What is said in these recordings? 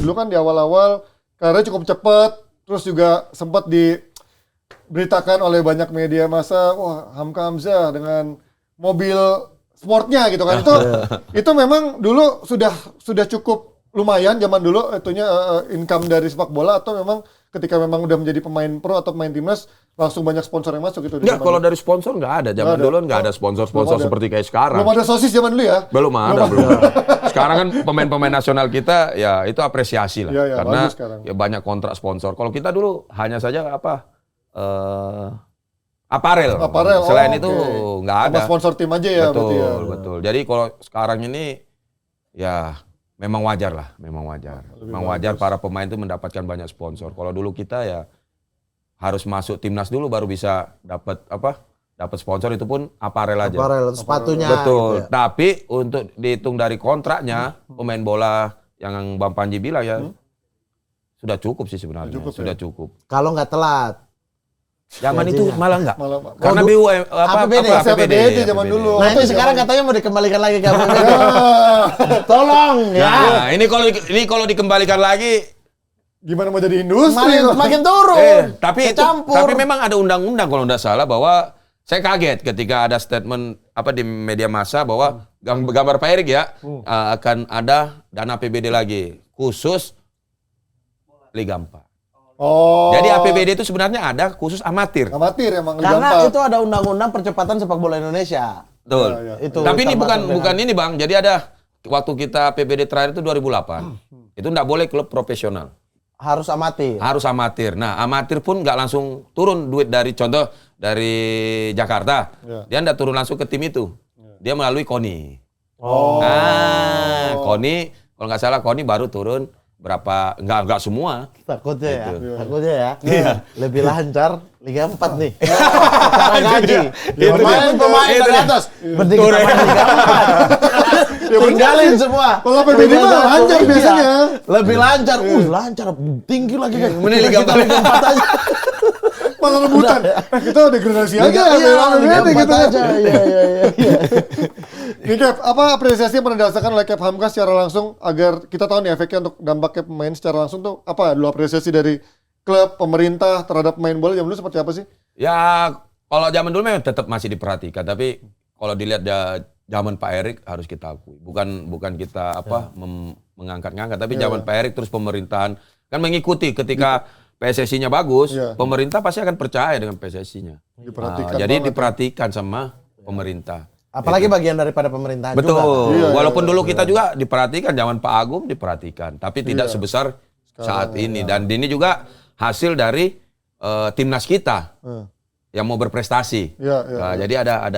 Dulu kan di awal-awal karirnya cukup cepat, terus juga sempat diberitakan oleh banyak media massa, wah Hamka Hamzah dengan mobil sportnya gitu kan. Itu memang dulu sudah cukup lumayan zaman dulu itunya income dari sepak bola, atau memang ketika memang udah menjadi pemain pro atau pemain timnas langsung banyak sponsor yang masuk gitu? Enggak, kalau dari sponsor nggak ada. Zaman dulu nggak ada sponsor-sponsor seperti kayak sekarang. Belum ada sosis zaman dulu ya? Belum ada. Sekarang kan pemain-pemain nasional kita ya itu apresiasi lah. Ya, karena ya banyak kontrak sponsor. Kalau kita dulu hanya saja aparel. Selain itu nggak ada. Sama sponsor tim aja ya? Betul. Jadi kalau sekarang ini ya memang wajar lah, memang wajar. Memang wajar para pemain itu mendapatkan banyak sponsor. Kalau dulu kita ya harus masuk timnas dulu baru bisa dapat sponsor, itu pun aparel aja. Aparel, sepatunya. Betul. Gitu ya. Tapi untuk dihitung dari kontraknya pemain bola yang Bang Panji bilang ya sudah cukup sih sebenarnya. Sudah cukup. Kalau nggak telat. Zaman itu malah enggak. Karena APBD zaman dulu. Nah, ini sekarang katanya mau dikembalikan lagi ke APBD. Tolong ya. Nah, ini kalau dikembalikan lagi gimana mau jadi industri? Makin turun. Tapi memang ada undang-undang kalau tidak salah, bahwa saya kaget ketika ada statement di media massa bahwa gambar Pak Erik ya akan ada dana APBD lagi khusus Liga 4. Jadi APBD itu sebenarnya ada khusus amatir. Amatir emang. Karena itu ada undang-undang percepatan sepak bola Indonesia. Betul. Ya. Tapi ini bukan ini Bang. Jadi ada waktu kita APBD terakhir itu 2008. Itu enggak boleh klub profesional. Harus amatir. Harus amatir. Nah, amatir pun nggak langsung turun duit dari Jakarta. Dia nggak turun langsung ke tim itu. Dia melalui KONI. KONI, kalau nggak salah KONI baru turun berapa, nggak semua. Takutnya gitu. Ya. Lebih lancar Liga 4 nih. Cara gaji. Pemain dari atas. Mending kita main Liga 4. Tinggalin semua. Kalau PBD mah lancar biasanya. Lebih lancar. Lancar. Tinggi lagi kan. Mending Liga 4 aja. Malah rebutan. Kita degradasi aja. Liga 4 aja. Iya. Nih Cap, apa apresiasi yang pernah dirasakan oleh Cap Hamka secara langsung agar kita tahu nih efeknya untuk dampaknya pemain secara langsung tuh apa dulu apresiasi dari klub, pemerintah terhadap pemain bola zaman dulu seperti apa sih? Ya kalau zaman dulu memang tetap masih diperhatikan, tapi kalau dilihat zaman Pak Erik harus kita akui, bukan kita mengangkat-ngangkat, tapi zaman Pak Erik terus pemerintahan kan mengikuti ketika PSSI-nya bagus, pemerintah pasti akan percaya dengan PSSI-nya. Jadi diperhatikan sama pemerintah. Apalagi bagian daripada pemerintahan juga. Betul. Walaupun dulu kita juga diperhatikan, zaman Pak Agung diperhatikan, tapi tidak sebesar saat ini. Dan ini juga hasil dari timnas kita yang mau berprestasi. Jadi ada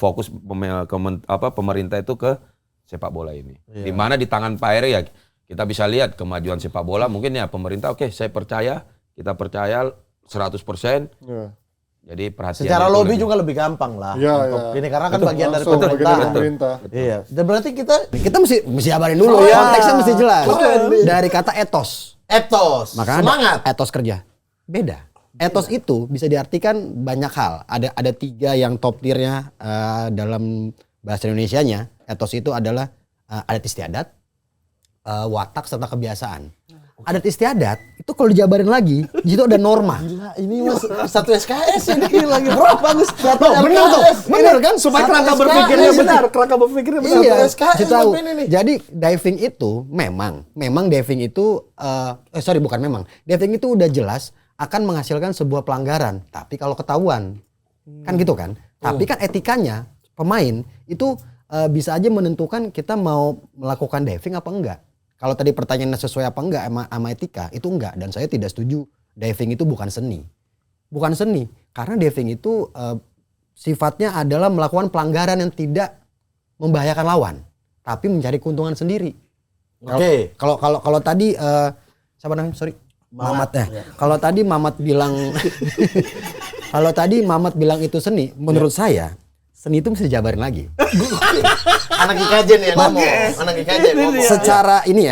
fokus pemerintah itu ke sepak bola ini. Di mana di tangan Pak Eri ya kita bisa lihat kemajuan sepak bola. Mungkin ya pemerintah kita percaya 100%. Jadi perhatian. Secara lobby juga lebih gampang lah. Ini karena kan bagian dari pemerintah. Iya. Dan berarti kita mesti jabarin dulu ya. Konteksnya mesti jelas. Dari kata etos. Makanya semangat. Etos kerja. Beda. Etos itu bisa diartikan banyak hal. Ada 3 yang top tiernya dalam bahasa Indonesianya. Etos itu adalah adat istiadat, watak serta kebiasaan. Adat istiadat itu kalau dijabarin lagi, di situ ada norma. Gila, ini mas satu SKS ini lagi bagus. Bener kan? Supaya kerangka berpikirnya benar, Iya, SKS tahu. Jadi diving itu memang diving itu diving itu udah jelas akan menghasilkan sebuah pelanggaran. Tapi kalau ketahuan, kan gitu kan? Tapi kan etikanya pemain itu bisa aja menentukan kita mau melakukan diving apa enggak. Kalau tadi pertanyaannya sesuai apa enggak sama etika, itu enggak. Dan saya tidak setuju diving itu bukan seni. Bukan seni. Karena diving itu sifatnya adalah melakukan pelanggaran yang tidak membahayakan lawan. Tapi mencari keuntungan sendiri. Oke. Kalau tadi, siapa namanya? Sorry. Mamat ya. Kalau tadi Mamat bilang itu seni, menurut saya seni itu mesti dijabarin lagi. Anak IKJ nih yang ngomong.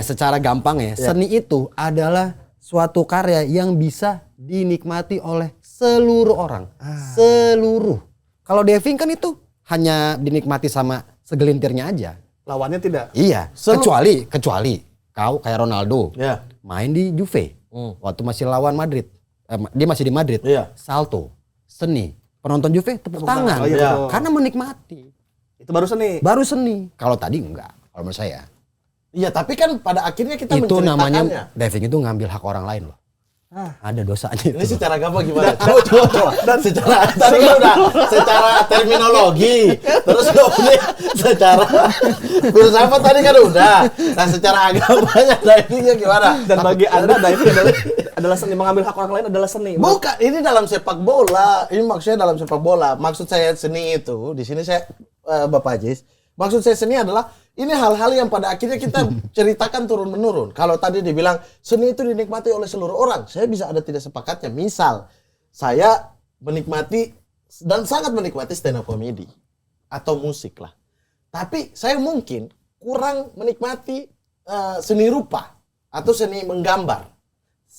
Secara gampang ya, seni itu adalah suatu karya yang bisa dinikmati oleh seluruh orang. Seluruh. Kalau diving kan itu hanya dinikmati sama segelintirnya aja. Lawannya tidak. Iya, kecuali Kau kayak Ronaldo. Ya. Main di Juve. Waktu masih lawan Madrid. Dia masih di Madrid. Iya. Salto, seni. Penonton Juve tepuk tangan. Oh, iya, betul. Karena menikmati. Itu baru seni. Baru seni. Kalau tadi enggak. Kalau menurut saya. Iya, tapi kan pada akhirnya kita Itu menceritakannya. namanya diving itu ngambil hak orang lain loh. Ada dosanya Ini itu. secara gampang gimana? Coba. Dan secara tadi kan udah secara terminologi, terus kemudian secara filsafat tadi kan udah. Nah, secara agamanya divingnya gimana? Dan bagi Anda diving adalah seni, mengambil hak orang lain adalah seni. Bukan, ini dalam sepak bola. Ini maksudnya dalam sepak bola. Maksud saya seni itu, di sini saya Bapak Ajis, maksud saya seni adalah ini hal-hal yang pada akhirnya kita ceritakan turun-menurun. Kalau tadi dibilang seni itu dinikmati oleh seluruh orang, saya bisa ada tidak sepakatnya. Misal, saya menikmati dan sangat menikmati stand up comedy atau musik lah. Tapi saya mungkin kurang menikmati seni rupa atau seni menggambar.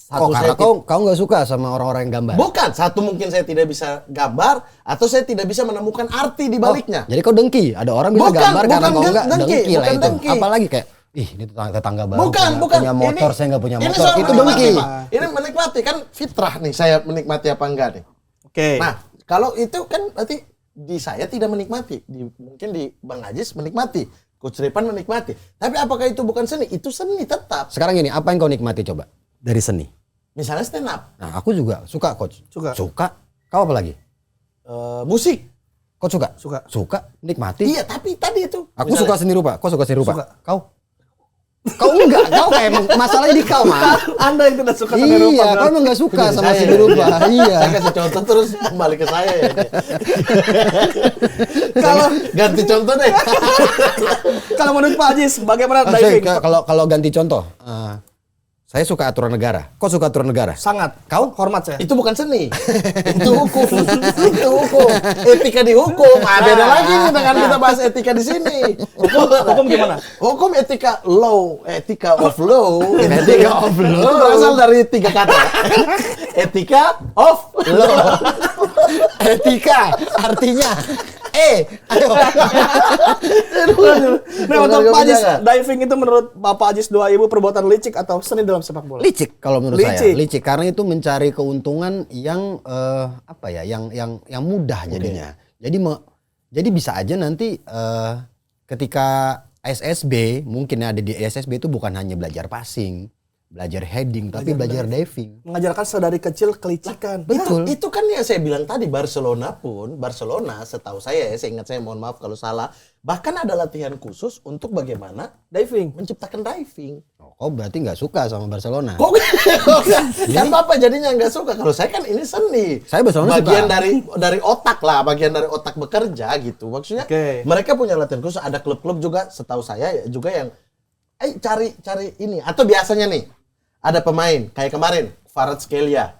Karena kau nggak suka sama orang-orang yang gambar. Bukan, satu mungkin saya tidak bisa gambar atau saya tidak bisa menemukan arti di baliknya. Jadi kau dengki, ada orang bisa Bukan, gambar karena bukan kau enggak dengki, dengki lah bukan itu. dengki. Apalagi kayak, ini tetangga baru Bukan. punya motor, saya nggak punya Ini motor. soal Itu menikmati, dengki. Pak. Ini menikmati kan fitrah nih, saya menikmati apa enggak nih. Oke. Nah, kalau itu kan berarti di saya tidak menikmati, mungkin di Bang Ajis menikmati, Coach Repan menikmati. Tapi apakah itu bukan seni? Itu seni tetap. Sekarang gini, apa yang kau nikmati coba dari seni? Misalnya stand up, Nah, aku juga suka, Coach. Suka. Kau apa lagi? musik. Kau suka? Suka. Suka, nikmati. Iya, tapi tadi itu. Aku misalnya- suka seni rupa. Kau suka seni rupa? Suka. Kau enggak. Kau kayak masalahnya di kau, mah. Anda yang tidak suka seni rupa. Iya, kau emang enggak suka Jadi sama saya seni ya. rupa. Iya. Saya kasih contoh terus kembali ke saya ya. Kalau Ganti contoh deh. kalau menurut Pak Ajis, bagaimana Ah, diving? kalau ganti contoh, saya suka aturan negara. Kau suka aturan negara? Sangat. Kau hormat saya. Itu bukan seni. Itu hukum. Itu hukum. Etika di hukum. Beda lagi nih dengan kita bahas etika di sini. Hukum gimana? Hukum etika law, etika of law. Etika of law. Itu berasal dari 3 kata. Etika of law. Etika artinya ayo. Nah, untuk Pak Ajis, diving itu menurut Bapak Ajis doa ibu perbuatan licik atau seni dalam sepak bola? Licik kalau menurut Licik. saya. Licik karena itu mencari keuntungan yang yang mudah jadinya. Jadi bisa aja nanti ketika SSB, mungkin ada di SSB itu bukan hanya belajar passing, belajar heading, tapi belajar diving. Mengajarkan sedari kecil kelicikan. Betul. Nah, itu kan yang saya bilang tadi, Barcelona setahu saya ya, saya ingat, saya mohon maaf kalau salah, bahkan ada latihan khusus untuk bagaimana Diving. menciptakan diving. Oh, berarti nggak suka sama Barcelona? Kok kan Bapak jadinya nggak suka? Kalau saya kan ini seni. Saya Barcelona bagian suka. dari otak lah, bagian dari otak bekerja gitu. Maksudnya Oke. mereka punya latihan khusus, ada klub-klub juga setahu saya ya, juga yang cari ini, atau biasanya nih ada pemain kayak kemarin Kvaratskhelia.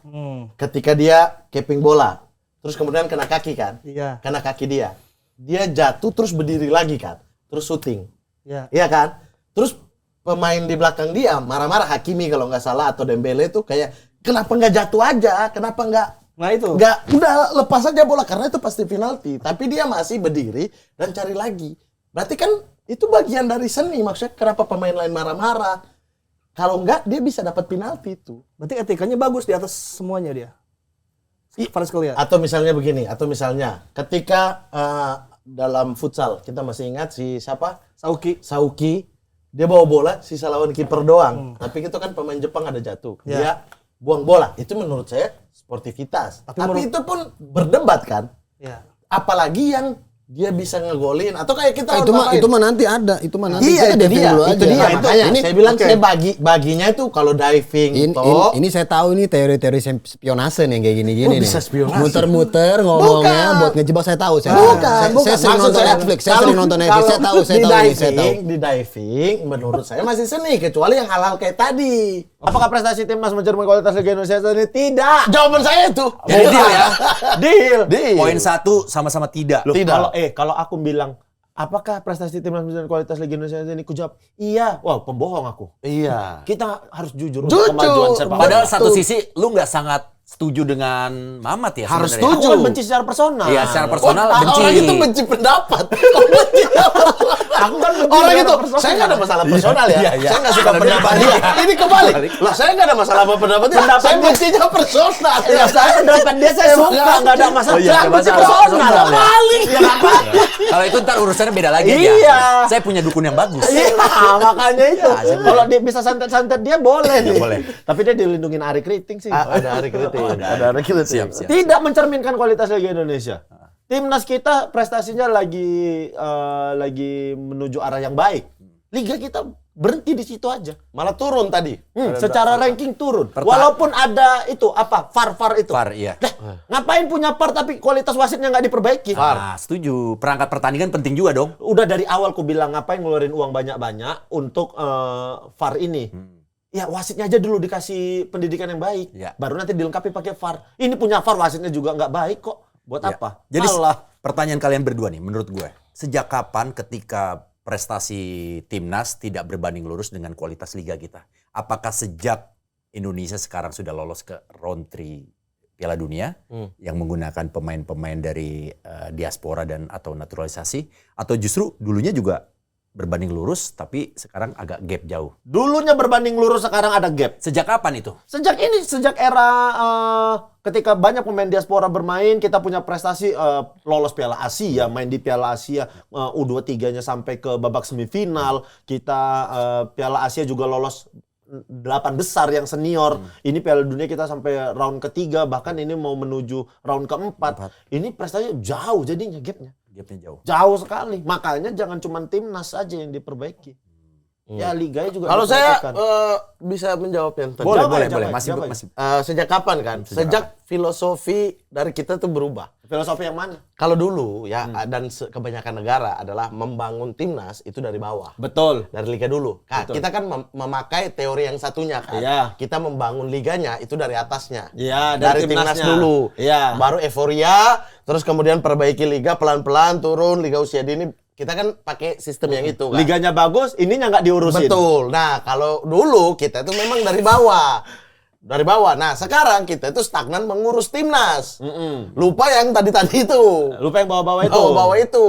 Ketika dia keping bola, terus kemudian kena kaki kan? Iya. Kena kaki dia. Dia jatuh terus berdiri lagi kan? Terus syuting. Iya. Iya kan? Terus pemain di belakang dia marah-marah, Hakimi kalau nggak salah atau Dembele tuh kayak kenapa nggak jatuh aja? Kenapa Nah itu. nggak udah lepas aja bola karena itu pasti penalti. Tapi dia masih berdiri dan cari lagi. Berarti kan itu bagian dari seni. Maksudnya kenapa pemain lain marah-marah? Kalau enggak dia bisa dapat penalti itu. Berarti etikanya bagus di atas semuanya dia. Kvaratskhelia. Atau misalnya begini, atau misalnya ketika dalam futsal kita masih ingat si siapa? Sauki, dia bawa bola, sisa lawan kiper doang. Tapi itu kan pemain Jepang ada jatuh. Ya. Dia buang bola. Itu menurut saya sportivitas. Tapi itu pun berdebat kan. Ya. Apalagi yang dia bisa ngegolin atau kayak kita Itu mah nanti ada. Itu mah nanti. Iya, Kita itu diving dia. dulu Itu aja. dia. Nah, Makanya ini, saya bilang oke. saya baginya itu kalau diving ini saya tahu ini teori-teori spionase nih kayak gini-gini Oh, nih. bisa spionase. Muter-muter ngomongnya Bukan. buat ngejebak, saya tahu. Saya Bukan. Saya sering Maksud nonton saya, Netflix. Saya kalau- sering nonton Netflix. Saya tahu ini, saya tahu. Di diving menurut saya masih seni kecuali yang hal-hal kayak tadi. Apakah prestasi timnas mencerminkan kualitas Liga Indonesia saat ini? Tidak. Jawaban saya itu. Jadi deal ya. Deal. Poin 1 sama-sama tidak. Loh, Tidak. kalau aku bilang apakah prestasi timnas mencerminkan kualitas Liga Indonesia saat ini? Ku jawab, iya. Wah, pembohong aku. Iya. Kita harus jujur Jujur. untuk kemajuan sepak bola. Padahal Betul. satu sisi lu nggak sangat setuju dengan Mamat ya Harus sebenarnya. Aku kan benci secara personal. Iya, secara personal Orang benci. itu benci pendapat. Kok benci apa? Aku kan Orang itu, saya nggak ada masalah personal ya. Saya nggak suka pendapat dia. Ini kebalik. Lah saya nggak ada masalah sama pendapat dia. Saya bencinya personal. Ya, saya pendapat dia saya suka, nggak ada masalah. Saya benci personal. Balik. Kalau itu ntar urusannya beda lagi Iya. ya. Saya punya dukun yang bagus. Iya, makanya itu. Kalau dia bisa santet-santet dia boleh nih. Boleh. Tapi dia dilindungin Ari Kriting sih. Ada hari kritik. Ada hari kritik. Siap. Tidak mencerminkan kualitas Liga Indonesia. Timnas kita prestasinya lagi menuju arah yang baik. Liga kita berhenti di situ aja. Malah turun tadi. Secara ranking turun. Walaupun ada itu apa VAR itu. VAR, iya. Ngapain punya VAR tapi kualitas wasitnya nggak diperbaiki? Ah, setuju. Perangkat pertandingan penting juga dong. Udah dari awal ku bilang ngapain ngeluarin uang banyak-banyak untuk VAR ini. Ya wasitnya aja dulu dikasih pendidikan yang baik. Ya. Baru nanti dilengkapi pakai VAR. Ini punya VAR wasitnya juga nggak baik kok. Buat Ya. apa? Jadi Alah. pertanyaan kalian berdua nih, menurut gue, sejak kapan ketika prestasi timnas tidak berbanding lurus dengan kualitas liga kita? Apakah sejak Indonesia sekarang sudah lolos ke round 3 Piala Dunia yang menggunakan pemain-pemain dari diaspora dan atau naturalisasi, atau justru dulunya juga berbanding lurus tapi sekarang agak gap jauh? Dulunya berbanding lurus, sekarang ada gap. Sejak kapan itu? Sejak era ketika banyak pemain diaspora bermain, kita punya prestasi lolos Piala Asia, main di Piala Asia, U23-nya sampai ke babak semifinal. Kita Piala Asia juga lolos 8 besar yang senior. Ini Piala Dunia kita sampai round ketiga, bahkan ini mau menuju round keempat. Ini prestasinya jauh jadinya gapnya. Gapnya jauh. Jauh sekali. Makanya jangan cuma timnas aja yang diperbaiki. Ya liganya juga Kalau saya diperhatikan. bisa menjawab yang tadi. Boleh. Masih. Sejak kapan kan? Sejak filosofi dari kita tuh berubah. Filosofi yang mana? Kalau dulu ya dan kebanyakan negara adalah membangun timnas itu dari bawah. Betul. Dari liga dulu. Nah, kita kan memakai teori yang satunya kan. Iya. Kita membangun liganya itu dari atasnya. Iya, dari timnas timnasnya. dulu. Iya. Baru euforia, terus kemudian perbaiki liga pelan-pelan turun liga usia dini. Kita kan pakai sistem yang itu kan. Liganya bagus, ininya nggak diurusin. Betul. Nah, kalau dulu kita itu memang dari bawah. Dari bawah. Nah, sekarang kita itu stagnan mengurus timnas. Lupa yang tadi-tadi itu. Lupa yang bawa-bawa itu. Oh, bawa itu.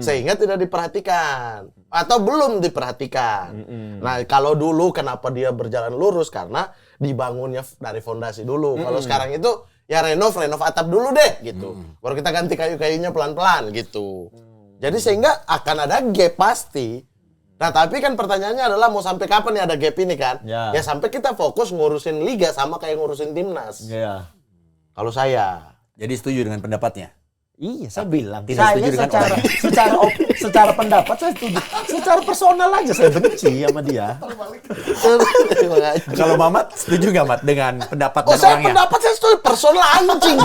Sehingga tidak diperhatikan. Atau belum diperhatikan. Nah, kalau dulu kenapa dia berjalan lurus? Karena dibangunnya dari fondasi dulu. Kalau sekarang itu ya renov atap dulu deh gitu. Baru kita ganti kayu-kayunya pelan-pelan gitu. Jadi sehingga akan ada gap pasti. Nah, tapi kan pertanyaannya adalah mau sampai kapan nih ada gap ini kan? Ya. Ya sampai kita fokus ngurusin liga sama kayak ngurusin timnas. Iya. Kalau saya. Jadi setuju dengan pendapatnya? Iya, saya bilang. Tidak Saya setuju dengan secara pendapat saya setuju. Secara personal aja saya benci sama dia. Kalau Mamat setuju nggak Mat dengan pendapat Oh, dan saya orangnya? pendapat saya setuju personal anjing.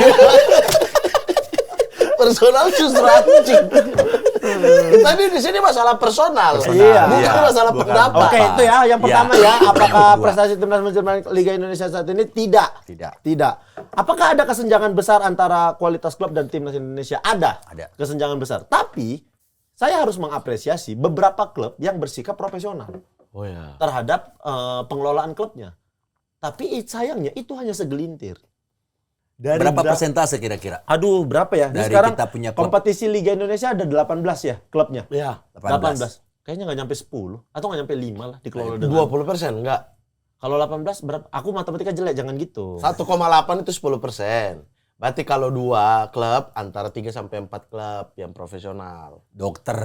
Personal justru anjing. Tadi di sini masalah personal. Iya. Bukan masalah Bukan. pendapat. Oke, itu ya yang pertama Ya. ya. Apakah Kedua. prestasi timnas mencerminkan Liga Indonesia saat ini? Tidak. Tidak. Apakah ada kesenjangan besar antara kualitas klub dan timnas Indonesia? Ada. Kesenjangan besar. Tapi saya harus mengapresiasi beberapa klub yang bersikap profesional Oh ya. terhadap pengelolaan klubnya. Tapi sayangnya itu hanya segelintir. Berapa persentase kira-kira? Aduh, berapa ya? Ini Dari sekarang kita punya klub. kompetisi Liga Indonesia ada 18 ya klubnya. Ya. 18. Kayaknya nggak nyampe 10 atau nggak nyampe 5 lah dikelola dengan 20% enggak. Kalau 18 berapa? Aku matematika jelek, jangan gitu. 1,8 itu 10%. Berarti kalau 2 klub antara 3 sampai 4 klub yang profesional. Dokter.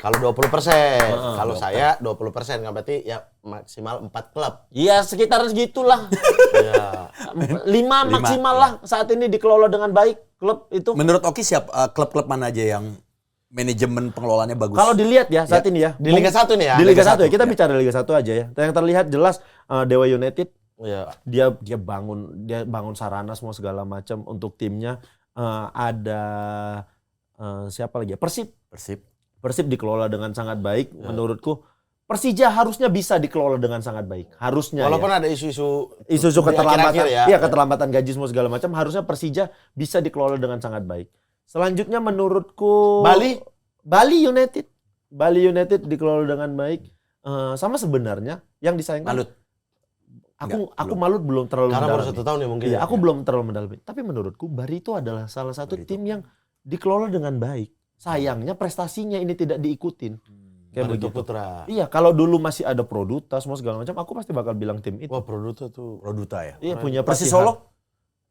Kalau 20%, kalau saya 20% kan berarti ya maksimal 4 klub. Iya, sekitar segitulah. Ya. 5 maksimal lah saat ini dikelola dengan baik klub itu. Menurut Oki klub-klub mana aja yang manajemen pengelolaannya bagus? Kalau dilihat ya saat ini ya. Di Liga 1 nih ya. Di Liga 1 ya, Liga kita bicara Liga 1 aja ya. Yang terlihat jelas Dewa United Ya. dia bangun sarana semua segala macam untuk timnya. Ada siapa lagi ya? Persib dikelola dengan sangat baik menurutku. Persija harusnya bisa dikelola dengan sangat baik. Harusnya Walaupun ya. ada isu-isu Keterlambatan akhir-akhir ya. iya, keterlambatan gaji semua segala macam, harusnya Persija bisa dikelola dengan sangat baik. Selanjutnya menurutku Bali United dikelola dengan baik. Sama sebenarnya yang disayangkan Malut. Aku Malut belum terlalu Karena baru mendalami. 1 tahun ya mungkin. Iya, ya. aku belum terlalu mendalami. Tapi menurutku Bari itu adalah salah satu tim yang dikelola dengan baik. Sayangnya prestasinya ini tidak diikutin. Kayak Barito begitu. Putra. Iya, kalau dulu masih ada Produta semua segala macam, aku pasti bakal bilang tim itu. Wah, Produta tuh. Produta ya. Iya, punya Persis Persis Solo?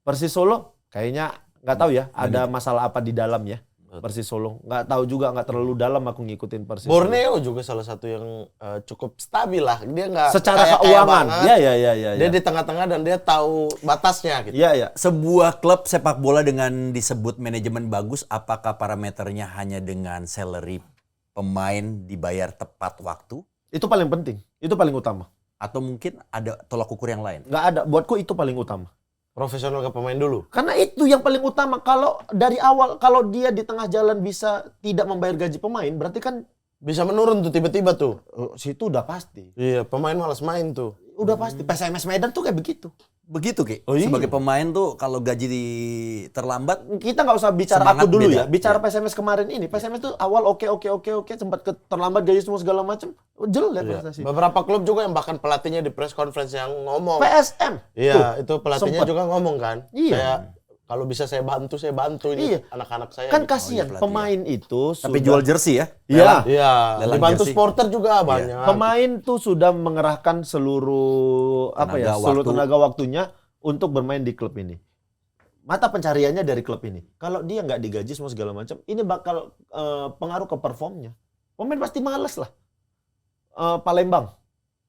Persis Solo kayaknya nggak tahu ya, ada masalah apa di dalam ya. Persis Solo nggak tahu juga, nggak terlalu dalam aku ngikutin Persis Solo. Borneo juga salah satu yang cukup stabil lah. Dia nggak Secara kaya-kaya keuangan. banget. Iya. Dia di tengah-tengah dan dia tahu batasnya gitu. Iya. Sebuah klub sepak bola dengan disebut manajemen bagus, apakah parameternya hanya dengan salary pemain dibayar tepat waktu? Itu paling penting, itu paling utama. Atau mungkin ada tolak ukur yang lain? Nggak ada, buatku itu paling utama. Profesional ke pemain dulu. Karena itu yang paling utama. Kalau dari awal, kalau dia di tengah jalan bisa tidak membayar gaji pemain, berarti kan Bisa menurun tuh tiba-tiba tuh. situ udah pasti. Iya, pemain malas main tuh. Udah pasti. PSMS Medan tuh kayak begitu. Begitu Ki. Oh, iya. Sebagai pemain tuh kalau gaji terlambat, Kita nggak usah bicara Semangat aku dulu beda. ya. Bicara Iya. PSMS kemarin ini. PSMS tuh awal oke, sempat terlambat gaji semua segala macam. Jelek prestasi. Beberapa klub juga yang bahkan pelatihnya di press conference yang ngomong. PSM. Iya, itu pelatihnya sempet. juga ngomong kan. Iya. Kayak kalau bisa saya bantu ini Iya. anak-anak saya. Kan gitu. kasihan pelatih, pemain itu tapi sudah- jual jersey ya. Iya. Iya, Lelang dibantu jersey. supporter juga banyak. Pemain tuh sudah mengerahkan seluruh seluruh waktu. tenaga waktunya untuk bermain di klub ini. Mata pencariannya dari klub ini. Kalau dia nggak digaji semua segala macam, ini bakal pengaruh ke performnya. Pemain pasti males lah. Palembang,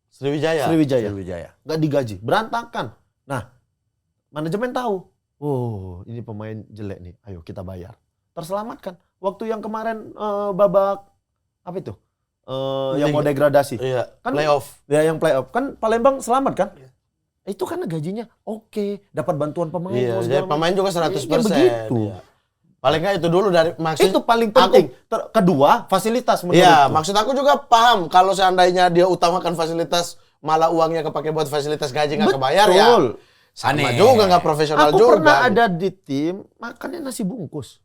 Sriwijaya. Sriwijaya. nggak digaji, berantakan. Nah, manajemen tahu, oh ini pemain jelek nih, ayo kita bayar. Terselamatkan. Waktu yang kemarin babak apa itu? Yang mau degradasi. Iya, Kan- playoff. Ya yang playoff kan Palembang selamat kan? Itu karena gajinya oke, dapat bantuan pemain. Iya, segala jadi macam. pemain juga 100%. Iya, begitu. Iya. Paling nggak itu dulu dari maksud Itu paling penting. Kedua, fasilitas menurutku. Iya, maksud aku juga paham kalau seandainya dia utamakan fasilitas malah uangnya kepake buat fasilitas gaji nggak kebayar ya. Betul. Sama Aneh. juga nggak profesional Aku juga. pernah ada di tim makannya nasi bungkus.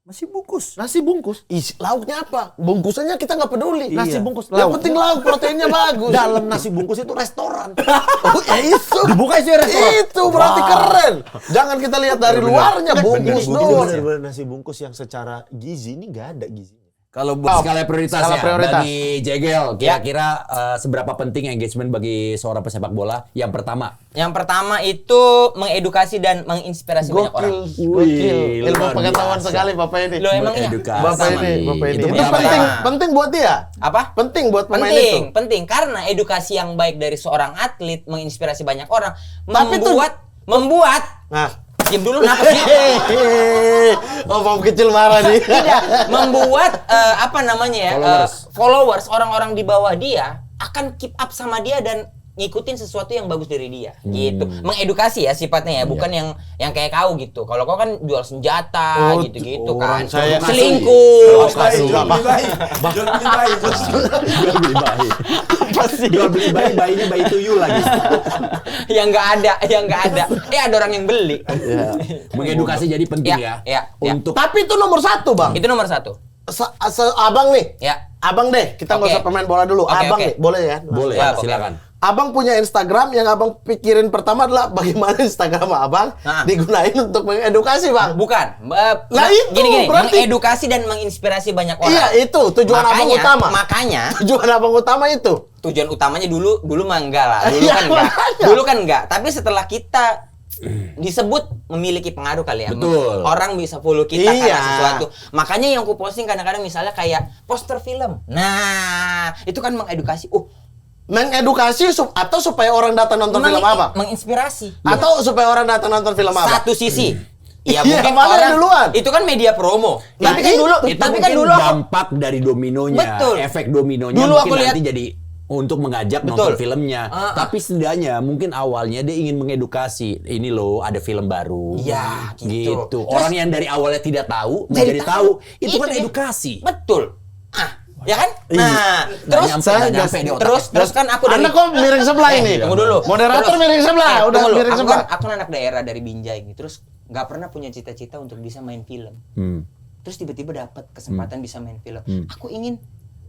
Masih bungkus. Nasi bungkus. Lauknya apa? Bungkusannya kita nggak peduli. Nasi bungkus. Yang Lauk. penting lauk proteinnya bagus. Dalam nasi bungkus itu restoran. Oh, ya itu. Dibuka isi restoran. Itu berarti keren. Jangan kita lihat dari luarnya bungkus Ini doang. benar-benar nasi bungkus yang secara gizi ini nggak ada gizinya. Kalau buat skala prioritasnya skala prioritas. bagi Jegel, kira-kira seberapa penting engagement bagi seorang pesepak bola? Yang pertama, Yang pertama itu mengedukasi dan menginspirasi banyak orang. Gokil. Ilmu luar pengetahuan biasa. sekali Bapak ini. Lo emang iya? Edukasi. Bapak ini. Itu Itu yang penting, pertama. penting buat dia. Apa? Penting buat pemain Penting, itu. penting karena edukasi yang baik dari seorang atlet menginspirasi banyak orang, Tapi tuh- membuat Nah, diam dulu kenapa sih? oh, Bang kecil marah nih. Tidak, membuat apa namanya ya? Followers orang-orang di bawah dia akan keep up sama dia dan ngikutin sesuatu yang bagus dari dia gitu. Mengedukasi ya sifatnya ya, bukan yang kayak kau gitu. Kalau kau kan jual senjata Oh, gitu-gitu orang kan. saya- Selingkuh. Jual beli bayi. Jual beli bayi. Jual beli bayi, bayinya bayi tuyul lagi. yang nggak ada. Ada orang yang beli. Mengedukasi jadi penting ya. Ya. Untuk Tapi itu nomor satu, Bang. Itu nomor satu. Abang nih. Ya. Abang deh, kita nggak Oke. usah pemain bola dulu. Oke, Abang oke. nih, boleh ya? boleh, Ya, oke. silakan. Abang punya Instagram yang abang pikirin pertama adalah bagaimana Instagram abang Nah. digunain untuk mengedukasi, Bang. Bukan. Lah itu, Gini, berarti- mengedukasi dan menginspirasi banyak orang. Iya, itu tujuan abang utama. Makanya Tujuan abang utama itu. tujuan utamanya dulu mah enggak lah. Dulu Iya, kan enggak. makanya. Dulu kan enggak. Tapi setelah kita disebut memiliki pengaruh kali ya. Betul. Orang bisa follow kita Iya. karena sesuatu. Makanya yang ku posting kadang-kadang misalnya kayak poster film. Nah, itu kan mengedukasi. Mengedukasi atau supaya orang datang nonton film abang? Menginspirasi. Atau supaya orang datang nonton film abang? Satu sisi. Ya Iya, mungkin mana orang duluan? itu kan media promo. Nah, Tapi kan dulu, itu tapi kan mungkin dulu aku dampak dari dominonya, Betul. efek dominonya Dulu mungkin aku lihat- nanti jadi untuk mengajak nonton Betul. filmnya. Tapi setidaknya mungkin awalnya dia ingin mengedukasi. Ini loh ada film baru. Iya, gitu. Gitu. Terus- Orang yang dari awalnya tidak tahu Jadi menjadi tahu. Itu kan dia. edukasi. Betul. Ya kan? Nah, terus Nggak nyampe di otak. terus kan aku dari Anda kok miring sebelah ini? tunggu dulu. Moderator Terus- miring sebelah, udah tunggu dulu. miring Aku sebelah. aku kan anak daerah dari Binjai gitu. Terus nggak pernah punya cita-cita untuk bisa main film. Terus tiba-tiba dapat kesempatan bisa main film. Aku ingin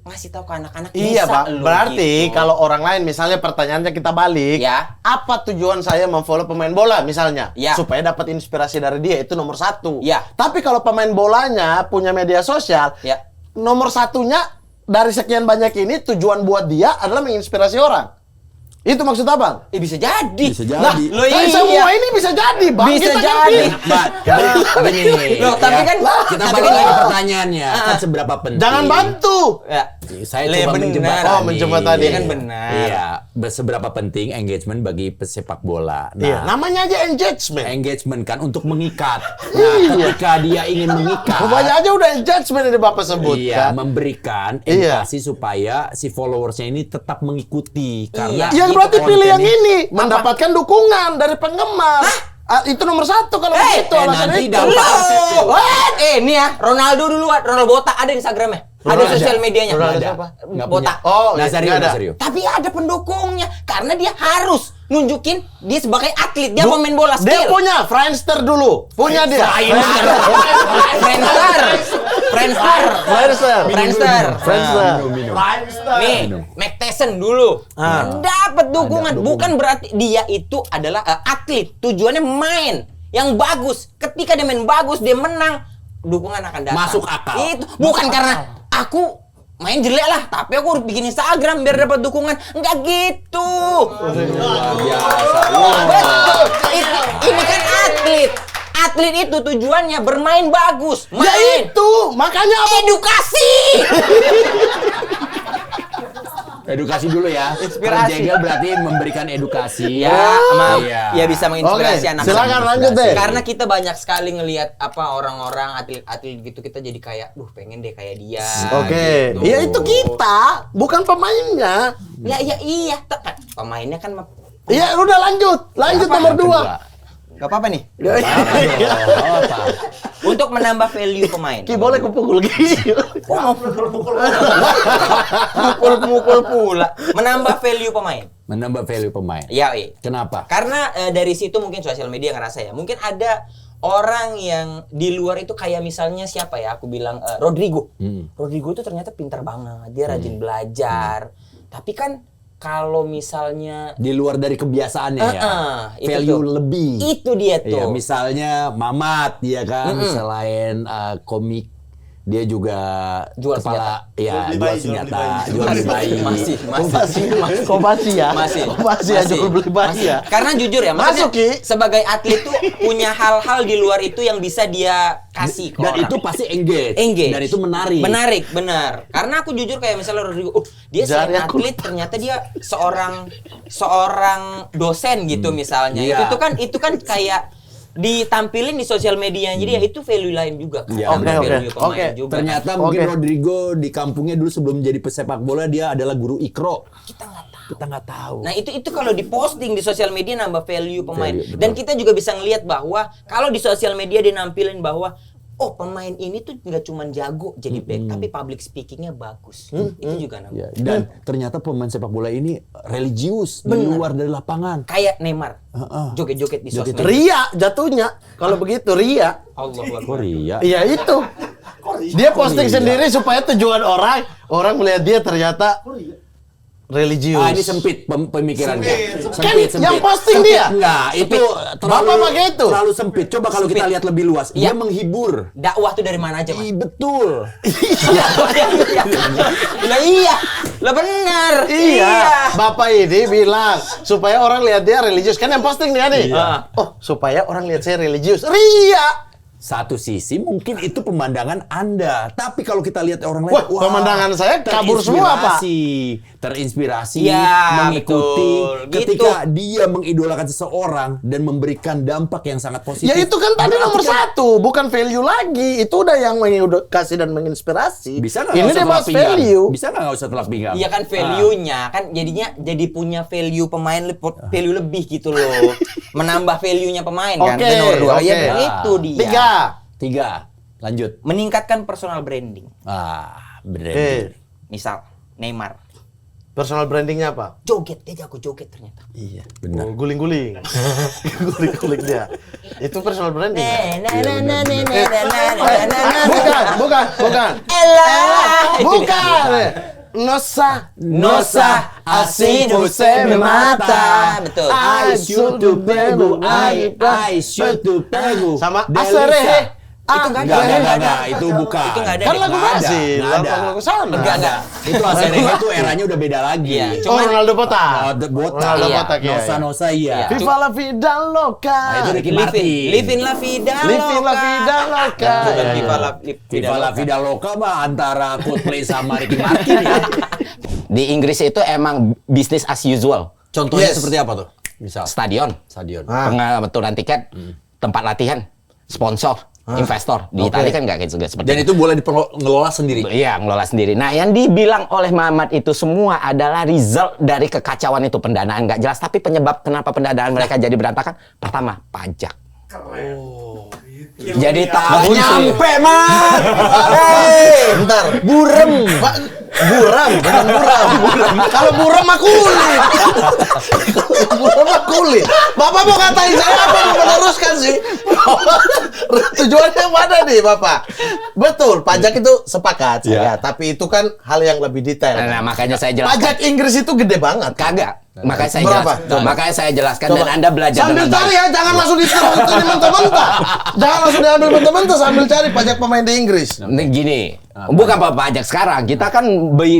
ngasih tahu ke anak-anak Iya, bisa Bang. lo Berarti gitu. kalau orang lain misalnya pertanyaannya kita balik, Ya. apa tujuan saya memfollow pemain bola misalnya? Ya. Supaya dapat inspirasi dari dia, itu nomor satu. Ya. Tapi kalau pemain bolanya punya media sosial, Ya. nomor satunya dari sekian banyak ini tujuan buat dia adalah menginspirasi orang. Itu maksud Abang? Bisa jadi. Bisa jadi. Nah, Loh, tapi iya. semua ini bisa jadi, Bang. Bisa Kita jadi. Mbak, gini. Loh, tapi kan kita tapi balik kan- lagi pertanyaannya. Kan seberapa penting? Jangan bantu. Ya. Saya Lah, coba benar. menjembatani. Oh, menjembatani. Iya kan benar. Iya, seberapa penting engagement bagi pesepak bola. Iya, namanya aja engagement. Engagement kan untuk mengikat. Nah, ketika dia ingin mengikat, Rupanya aja udah engagement yang Bapak sebut iya, kan. memberikan Iya. edukasi supaya si followersnya ini tetap mengikuti. Karena Yang itu berarti pilih yang kontennya- ini, mendapatkan dukungan dari penggemar. Itu nomor 1 kalau begitu alasan nanti itu. dampak- What? Nih ya, Ronaldo duluan, Ronaldo botak ada Instagramnya. Ada Ronaldo sosial medianya. Ronaldo Ada. siapa? Nggak Botak. punya. Oh, Nazario, nggak ada. Nazario. Tapi ada pendukungnya karena dia harus nunjukin dia sebagai atlet, dia pemain bola Dia skill. punya Friendster dulu. Punya dia. Friendster. Nih, Mike Tyson dulu dapat dukungan. Bukan berarti dia itu adalah atlet. Tujuannya main yang bagus. Ketika dia main bagus, dia menang, dukungan akan datang. Masuk akal. Itu bukan karena aku main jelek lah, tapi aku harus bikin Instagram biar dapat dukungan. Enggak gitu. Betul. Ini kan atlet. Atlet itu tujuannya bermain bagus. Ya Main. itu, makanya apa? Edukasi. Edukasi dulu ya. Inspirasi. Terjaga berarti memberikan edukasi. Ya, Iya. ya bisa menginspirasi Oke, anak. silakan lanjut deh. Karena kita banyak sekali ngelihat apa orang-orang atlet-atlet gitu, kita jadi kayak, pengen deh kayak dia. Oke. Gitu. Ya itu kita, bukan pemainnya. Ya iya, pemainnya kan Ya udah lanjut. Lanjut nomor 2. Gak apa-apa nih. Apa? Untuk menambah value pemain. Ki boleh kupukul Ki. Mukul pula. Menambah value pemain. Menambah value pemain. Ya, iya. Kenapa? Karena dari situ mungkin sosial media ngerasa ya. Mungkin ada orang yang di luar itu kayak misalnya siapa ya? Aku bilang Rodrigo. Rodrigo itu ternyata pintar banget. Dia rajin belajar. Tapi kan kalau misalnya Di luar dari kebiasaannya ya. itu Value tuh. lebih. Itu dia tuh. Ya, misalnya Mamat ya kan, selain komik dia juga Jual kepala ya jual senjata, jual beli bayi. Masih. Kompasi ya. Masih. Kompasi ya jual beli bayi ya. Karena jujur ya, maksudnya Masuk, Ki. sebagai atlet tuh punya hal-hal di luar itu yang bisa dia kasih ke Dan orang. itu pasti engage. Engage. Dan itu menarik. Menarik, benar. Karena aku jujur kayak misalnya Rodrigo, dia selain Jari aku atlet ternyata dia seorang dosen gitu misalnya. Iya. Itu kan kayak ditampilin di sosial medianya. Jadi ya itu value lain juga kan. Iya, Value oke. pemain Oke. juga. Ternyata Oke. mungkin Rodrigo di kampungnya dulu sebelum jadi pesepak bola dia adalah guru ikro. Kita nggak tahu. Nah itu kalau diposting di sosial media nambah value pemain. Value, betul. Dan kita juga bisa ngelihat bahwa kalau di sosial media dia nampilin bahwa pemain ini tuh nggak cuma jago jadi back, tapi public speakingnya bagus. Itu juga nambah. Ya, dan ternyata pemain sepak bola ini religius di luar dari lapangan. Kayak Neymar, joget-joget di sosmed. Ria jatuhnya. Kalau begitu Ria. Allah Korea. Iya itu. Dia posting sendiri supaya tujuan orang melihat dia ternyata religius. Ini sempit pemikirannya. Kan yang posting dia. Enggak, itu Bapak pakai itu. terlalu sempit. Coba kalau kita lihat lebih luas, dia Iya. menghibur. Dakwah tuh dari mana aja, Mas? Betul. Lah iya. Lah benar. Iya. Bapak ini bilang supaya orang lihat dia religius. Kan yang posting dia nih. Oh, supaya orang lihat saya religius. Ria. Satu sisi mungkin itu pemandangan Anda, tapi kalau kita lihat orang lain, Wah, pemandangan saya kabur semua, Pak. Terinspirasi, Ya, mengikuti betul. ketika dia mengidolakan seseorang dan memberikan dampak yang sangat positif. Ya itu kan tadi nomor Berarti 1, bukan value lagi. Itu udah yang mengedukasi dan menginspirasi. Bisa nggak Ini usah dia bahas telak pinggang? value. Bisa nggak usah telak pinggang? Iya kan value-nya kan jadinya jadi punya value pemain value lebih gitu loh. Menambah value-nya pemain kan. Oke, Dan nomor 2 ya oke. itu dia. 3, lanjut. Meningkatkan personal branding. Bener. Misal Neymar Personal brandingnya apa? joget, dia jago joget ternyata. Iya, benar. Guling-guling. Guling-guling dia. Itu personal branding. Bukan. Bukan. Nosa asino se me mata. Betul. I shoot to pego, I shoot to pego. Sama Delisa. Aserehe. Itu nggak ada. Enggak, itu bukan. Itu nggak ada. Kan deh. lagu Brazil, Nggak ada. lagu sana. Enggak. Itu ACDC itu eranya udah beda lagi. Iya. Oh, Ronaldo Botak. Ronaldo Iya. Botak, Nosa iya. Viva la vida loca. Nah, itu Ricky Martin. Living la vida Living la loca. vida loca. Bukan Iya, Viva iya. la Viva la Vida Loca mah antara Coldplay sama Ricky Martin ya. Di Inggris itu emang bisnis as usual. Contohnya Yes. seperti apa tuh? Misal Stadion, stadion. pengaturan tiket, tempat latihan, sponsor, investor. Di Italia kan nggak kayak seperti Dan itu boleh ngelola sendiri. Iya, ngelola sendiri. Nah, yang dibilang oleh Mamat itu semua adalah result dari kekacauan itu, pendanaan nggak jelas. Tapi penyebab kenapa pendanaan mereka jadi berantakan? Pertama, pajak. Jadi tahun Nyampe, Mat. Bentar. Buram, bukan buram. Kalau buram mah kulit. Buram mah kulit. Bapak mau katain saya apa mau meneruskan sih? Tujuannya mana nih, Bapak? Betul, pajak itu sepakat saya, tapi itu kan hal yang lebih detail. Nah, makanya saya jelaskan. Pajak Inggris itu gede banget. Kagak. Makanya saya Berapa? jelaskan. Coba. Makanya saya jelaskan Coba. dan Anda belajar Sambil dengan cari baik. ya, jangan langsung ditemukan mentah-mentah. Jangan langsung diambil mentah-mentah sambil cari pajak pemain di Inggris. Nih, gini, bukan pajak sekarang. Kita kan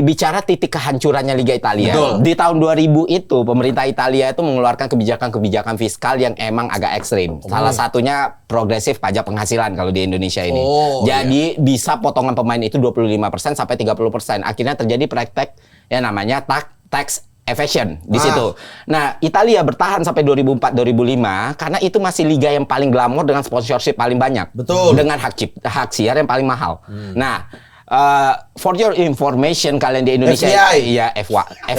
bicara titik kehancurannya Liga Italia. Betul. Di tahun 2000 itu pemerintah Italia itu mengeluarkan kebijakan-kebijakan fiskal yang emang agak ekstrim. Salah satunya progresif pajak penghasilan kalau di Indonesia ini. Jadi bisa potongan pemain itu 25% sampai 30%. Akhirnya terjadi praktek yang namanya tax evasion di situ. Nah, Italia bertahan sampai 2004-2005 karena itu masih liga yang paling glamor dengan sponsorship paling banyak. Betul. Dengan hak siar yang paling mahal. Nah, for your information kalian di Indonesia, FYI. iya FYI.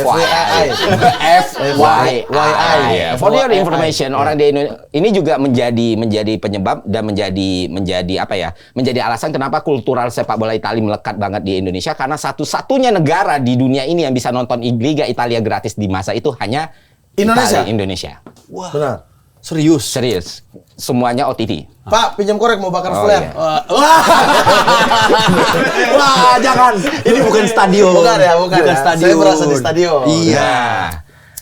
FYI. For your information, orang di Indonesia ini juga menjadi penyebab dan menjadi apa ya? Menjadi alasan kenapa kultural sepak bola Italia melekat banget di Indonesia karena satu-satunya negara di dunia ini yang bisa nonton Liga Italia gratis di masa itu hanya Indonesia? Indonesia. Wah, Benar. Serius. Semuanya OTT. Pak, pinjam korek mau bakar flare. iya. wah, jangan. Ini bukan stadion. Bukan ya. stadion. Saya merasa di stadion. Iya. Nah,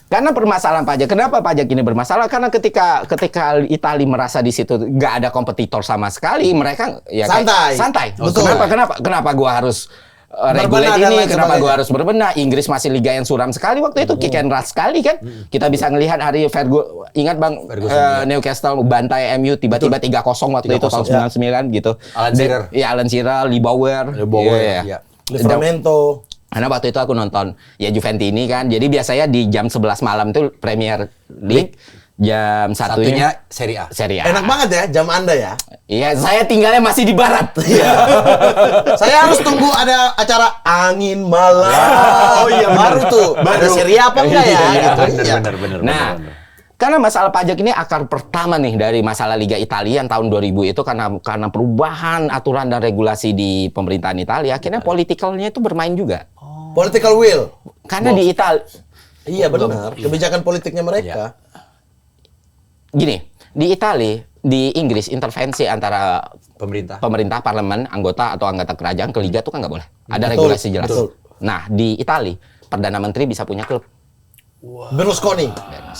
karena permasalahan pajak. Kenapa pajak ini bermasalah? Karena ketika Italia merasa di situ nggak ada kompetitor sama sekali, mereka ya santai. Betul. Kenapa gua harus regulate Berbenah dan ini? lain Kenapa sebagainya. gua harus berbenah? Inggris masih liga yang suram sekali waktu itu, kick and rush sekali kan. Kita bisa ngelihat hari ingat Bang Newcastle bantai MU tiba-tiba 3-0 waktu itu tahun 99 gitu. Alan Shearer. Iya, Alan Shearer, Lee Bauer. Iya. Livramento. Karena waktu itu aku nonton ya Juventini kan. Jadi biasanya di jam 11 malam tuh Premier League, jam satunya Serie A. Serie A. Enak banget ya jam Anda ya. Iya, saya tinggalnya masih di barat. Saya harus tunggu ada acara angin malam. Oh iya, baru tuh. Ada seri apa enggak ya? Gitu. Iya. Bener. Nah, karena masalah pajak ini akar pertama nih dari masalah Liga Italia yang tahun 2000 itu karena perubahan aturan dan regulasi di pemerintahan Italia, akhirnya politikalnya itu bermain juga. Political will. Karena di Italia Iya benar. Kebijakan politiknya mereka. gini, di Italia, di Inggris intervensi antara pemerintah, parlemen, anggota atau anggota kerajaan ke liga itu kan nggak boleh. Ada regulasi jelas. Betul. Nah, di Italia, perdana menteri bisa punya klub. Berlusconi.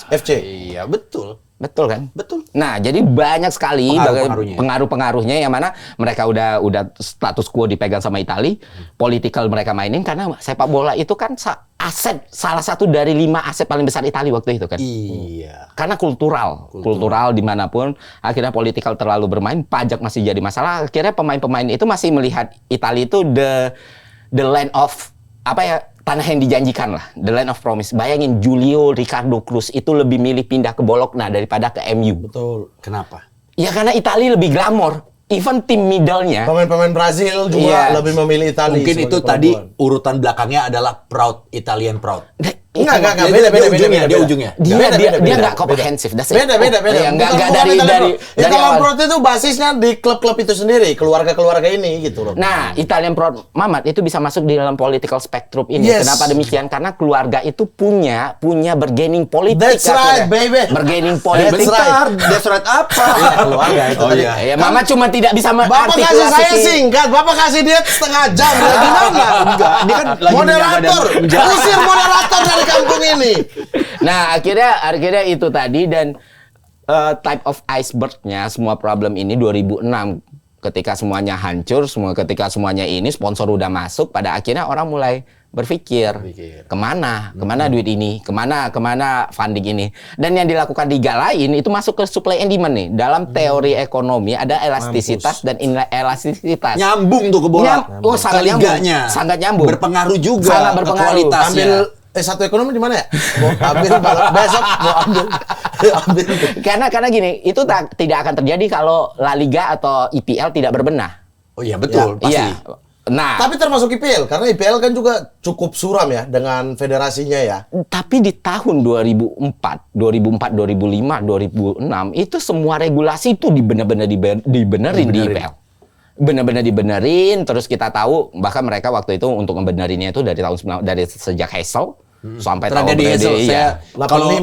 FC. Iya, betul. Betul kan? Betul. Nah, jadi banyak sekali Pengaruh-pengaruhnya. pengaruh-pengaruhnya yang mana mereka udah status quo dipegang sama Italia, politikal mereka mainin karena sepak bola itu kan aset salah satu dari 5 aset paling besar Italia waktu itu kan. Iya. Karena kultural dimanapun, akhirnya politikal terlalu bermain, pajak masih jadi masalah. Akhirnya pemain-pemain itu masih melihat Italia itu the land of tanah yang dijanjikan lah, the land of promise. Bayangin Giulio Ricardo Cruz itu lebih milih pindah ke Bologna daripada ke MU. Betul. Kenapa? Ya karena Italia lebih glamor. Even tim middle-nya. Pemain-pemain Brazil juga lebih memilih Italia. Mungkin itu sebagai tadi perempuan. urutan belakangnya adalah proud, Italian proud. Enggak, Dia beda. ujungnya. Dia nggak komprehensif. Beda. Iya, nggak Bukan dari Italian awal. Proud itu basisnya di klub-klub itu sendiri, keluarga-keluarga ini gitu loh. Nah, Italian Proud Mamat itu bisa masuk di dalam political spectrum ini. Yes. Kenapa demikian? Karena keluarga itu punya bargaining politik. That's right, baby. Bargaining politik. That's right. That's right apa? Iya, keluarga itu tadi. Ya, Mama cuma tidak bisa Bapak kasih mengartikulasi. saya singkat, Bapak kasih dia setengah jam. Ya gimana? Enggak, dia kan lagi Moderator, usir moderator dari kampung ini. Nah, akhirnya itu tadi dan type of iceberg-nya semua problem ini 2006 ketika semuanya hancur, ketika semuanya ini sponsor udah masuk, pada akhirnya orang mulai berpikir kemana duit ini, kemana funding ini. Dan yang dilakukan liga lain itu masuk ke supply and demand nih. Dalam teori ekonomi ada elastisitas dan inelastisitas. Nyambung tuh ke bola. Sangat nyambung. Sangat nyambung. Berpengaruh juga Sangat ke berpengaruh. kualitasnya. Ambil S1 ekonomi di mana ya? Mau ambil besok mau ambil. Karena gini, itu tidak akan terjadi kalau La Liga atau IPL tidak berbenah. Oh iya betul, pasti. Iya. Nah, Tapi termasuk IPL karena IPL kan juga cukup suram ya dengan federasinya ya. tapi di tahun 2004, 2005, 2006 itu semua regulasi itu benar-benar dibenerin di IPL. Benar-benar dibenerin, terus kita tahu bahkan mereka waktu itu untuk membenerinnya itu dari sejak Hassel sampai Tragedi Hassel. iya.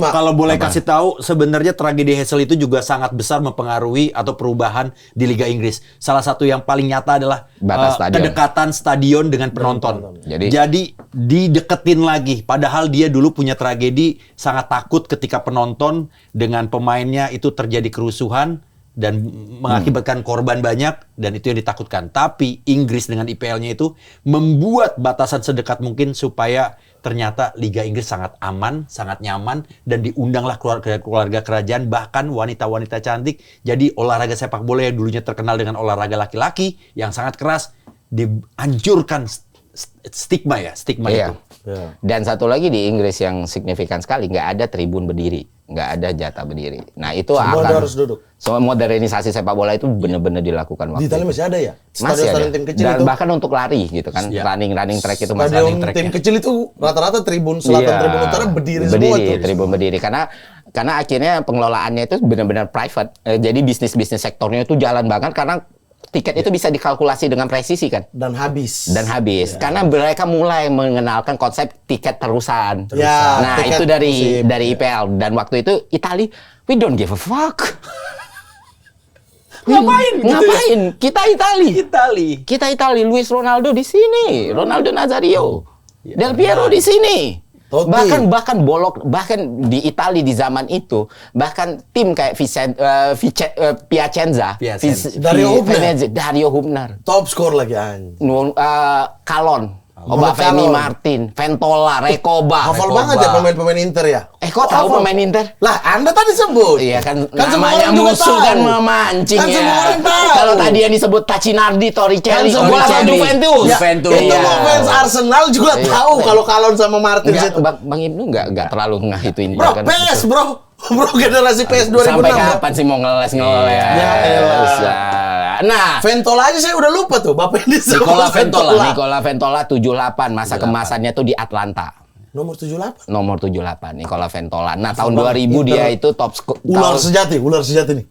Kalau boleh kasih tahu, sebenarnya tragedi Hassel itu juga sangat besar mempengaruhi atau perubahan di Liga Inggris. Salah satu yang paling nyata adalah Batas stadion. kedekatan stadion dengan penonton. Jadi dideketin lagi. Padahal dia dulu punya tragedi, sangat takut ketika penonton dengan pemainnya itu terjadi kerusuhan dan mengakibatkan korban banyak, dan itu yang ditakutkan. Tapi Inggris dengan IPL-nya itu membuat batasan sedekat mungkin supaya ternyata Liga Inggris sangat aman, sangat nyaman, dan diundanglah keluarga kerajaan, bahkan wanita-wanita cantik. Jadi olahraga sepak bola yang dulunya terkenal dengan olahraga laki-laki yang sangat keras, dihancurkan stigma iya. itu. Dan satu lagi di Inggris yang signifikan sekali, nggak ada tribun berdiri, nggak ada jatah berdiri. Nah itu Semua akan harus duduk. semua modernisasi sepak bola itu benar-benar dilakukan Di waktu Italia itu. masih ada ya? Masih ada. Stadion tim kecil Dan itu. bahkan untuk lari gitu kan, Iya. running track itu masih Stadion running track. tim kecil itu rata-rata tribun selatan, Iya, tribun utara berdiri semua tuh. tribun berdiri karena akhirnya pengelolaannya itu benar-benar private. Jadi bisnis sektornya itu jalan banget karena tiket itu bisa dikalkulasi dengan presisi kan. Dan habis. Karena mereka mulai mengenalkan konsep tiket terusan. Ya, Nah, tiket itu musim. dari IPL, dan waktu itu Italia, we don't give a fuck. Ngapain gitu ya? Ngapain? Kita Italia, Luis Ronaldo di sini, Ronaldo Nazario, Del Piero di sini. Totti. Bahkan di Italia di zaman itu, bahkan tim kayak Piacenza, Dario Hubner, Top skor lagi anjing. Calon, Muhammad Obafemi Calon. Martin, Ventola, Recoba. Hafal banget ya pemain-pemain Inter ya? Kok tahu pemain Inter? Lah, Anda tadi sebut. Iya kan, semua namanya orang juga musuh tahu. kan memancing Kan ya. semua orang tahu. Kalau tadi yang disebut Tacinardi, Torricelli, Kan semua gua orang Juventus. Ya, itu Iya. mau fans Arsenal juga tahu kalau Calon sama Martin Enggak, situ. Bang Ibnu enggak terlalu ngah itu Inter Bro, kan. PS bro. Bro, generasi PS 2006. Sampai bro. kapan sih mau ngeles? Ya elah. Nah, Ventola aja saya udah lupa tuh. Bapak ini disebut Nicola Ventola 78, masa kemasannya tuh di Atlanta. Nomor 78. Nomor 78 Nicola Ventola. Nah, tahun 2000 dia itu top Ular sejati nih.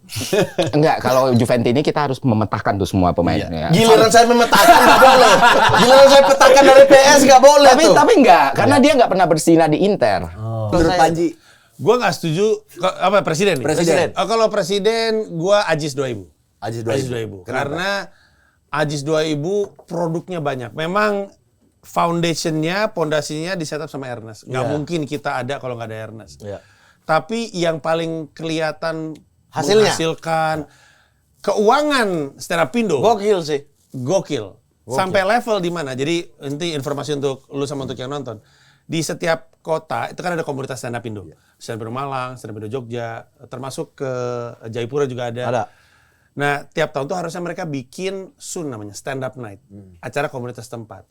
Enggak, kalau Juventus ini kita harus memetakan tuh semua pemainnya. Giliran saya memetakan nggak boleh. Giliran saya petakan dari PS nggak boleh tuh. Tapi enggak, karena dia enggak pernah bersinar di Inter. Menurut Panji, Gua nggak setuju apa presiden nih? Presiden. Kalau presiden gua Ajis 2000. Ajis 2000. Karena Ajis 2000 produknya banyak. Memang pondasinya di setup sama Ernest. Nggak mungkin kita ada kalau nggak ada Ernest. Iya. Tapi yang paling kelihatan Hasilnya. menghasilkan keuangan stand up Indo. Gokil sih. Gokil. Sampai level di mana? Jadi nanti informasi untuk lu sama untuk yang nonton. Di setiap kota itu kan ada komunitas stand up Indo. Stand up Indo Malang, stand up Indo Jogja, termasuk ke Jayapura juga ada. Ada. Nah, tiap tahun tuh harusnya mereka bikin SUN namanya, stand up night. Acara komunitas tempat.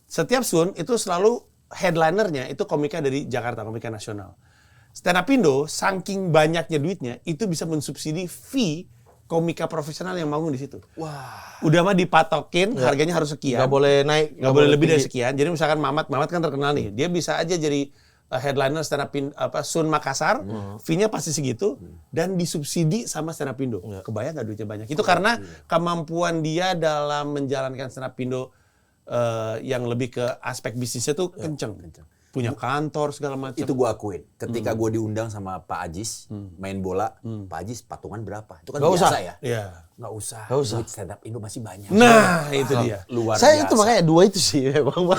Setiap SUN itu selalu headlinernya itu komika dari Jakarta, komika nasional. Stand up Indo saking banyaknya duitnya itu bisa mensubsidi fee komika profesional yang manggung di situ. Wah. Udah mah dipatokin harganya harus sekian. Nggak boleh naik. Nggak boleh lebih dari sekian. Jadi misalkan Mamat kan terkenal nih. Dia bisa aja jadi headliner stand up Sun Makassar. Fee-nya pasti segitu dan disubsidi sama stand up Indo. Kebayang nggak duitnya banyak? Itu karena kemampuan dia dalam menjalankan stand up Indo yang lebih ke aspek bisnisnya tuh kenceng. Punya kantor segala macam. itu gue akuin. Ketika gue diundang sama Pak Ajis main bola, Pak Ajis patungan berapa? Itu kan Nggak biasa usah. ya. Iya. Nggak usah. Nggak usah. Duit stand up Indo masih banyak. Nah, itu dia. Luar Saya biasa. itu makanya dua itu sih memang.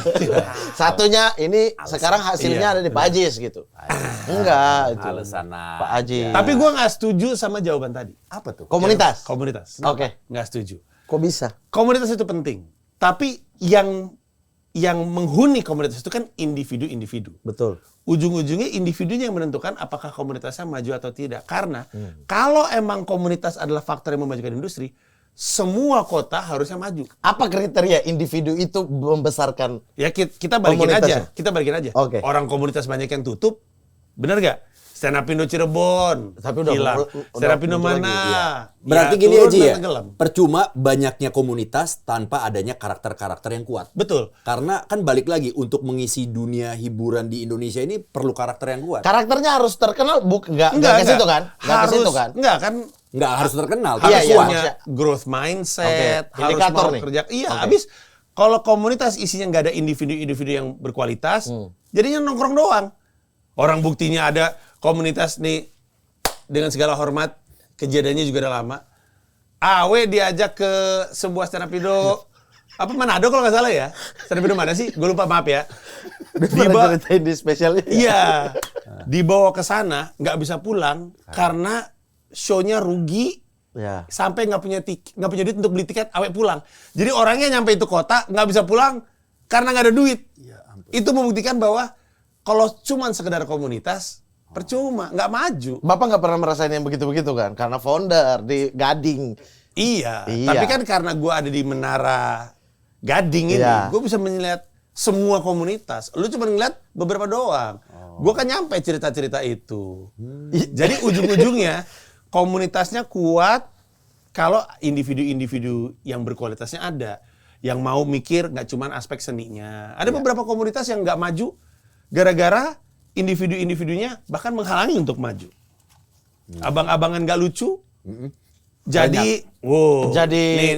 Satunya ini sekarang hasilnya ada di Pak Ajis gitu. Enggak itu. Alasan Pak Ajis. Tapi gua nggak setuju sama jawaban tadi. apa tuh? Komunitas. Komunitas. Oke. Nggak setuju. Kok bisa? Komunitas itu penting. Tapi yang menghuni komunitas itu kan individu-individu. Betul. Ujung-ujungnya individunya yang menentukan apakah komunitasnya maju atau tidak. Karena kalau emang komunitas adalah faktor yang memajukan industri, semua kota harusnya maju. Apa kriteria individu itu membesarkan? Ya kita balikin Komunitasnya. aja. Kita balikin aja. Oke. Orang komunitas banyak yang tutup, bener gak? Stand Up Indo Cirebon, Tapi udah hilang. udah Stand Up Indo muncul mana? lagi, iya. Berarti Ya, gini turun aja dan ya, tenggelam. percuma banyaknya komunitas tanpa adanya karakter-karakter yang kuat. Betul. Karena kan balik lagi, untuk mengisi dunia hiburan di Indonesia ini perlu karakter yang kuat. Karakternya harus terkenal, enggak ke situ kan? Enggak ke situ kan? Enggak kan? Nggak harus terkenal, Harus Iya, tapi iya. kuat. punya growth mindset, Oke. harus Indikator mau nih. kerja. Iya, Oke. habis kalau komunitas isinya nggak ada individu-individu yang berkualitas, jadinya nongkrong doang. Orang buktinya ada komunitas nih, dengan segala hormat, kejadiannya juga udah lama. Awe diajak ke sebuah stand up Indo, apa Manado kalau nggak salah ya? Stand up Indo mana sih? Gue lupa, maaf ya. Pernah ceritain di spesialnya. Iya, dibawa ke sana nggak bisa pulang karena show-nya rugi. Ya. Sampai nggak punya duit untuk beli tiket, awet pulang. Jadi orangnya nyampe itu kota nggak bisa pulang karena nggak ada duit. Itu membuktikan bahwa kalau cuman sekedar komunitas percuma, nggak maju. Bapak nggak pernah merasain yang begitu-begitu kan? Karena founder di Gading. Iya, Iya. tapi kan karena gue ada di Menara Gading ini, Iya. gue bisa melihat semua komunitas. Lu cuma ngeliat beberapa doang. Gue kan nyampe cerita-cerita itu. Jadi ujung-ujungnya komunitasnya kuat kalau individu-individu yang berkualitasnya ada. Yang mau mikir nggak cuma aspek seninya. Ada beberapa komunitas yang nggak maju gara-gara individu-individunya bahkan menghalangi untuk maju. Abang-abangan nggak lucu. Jadi,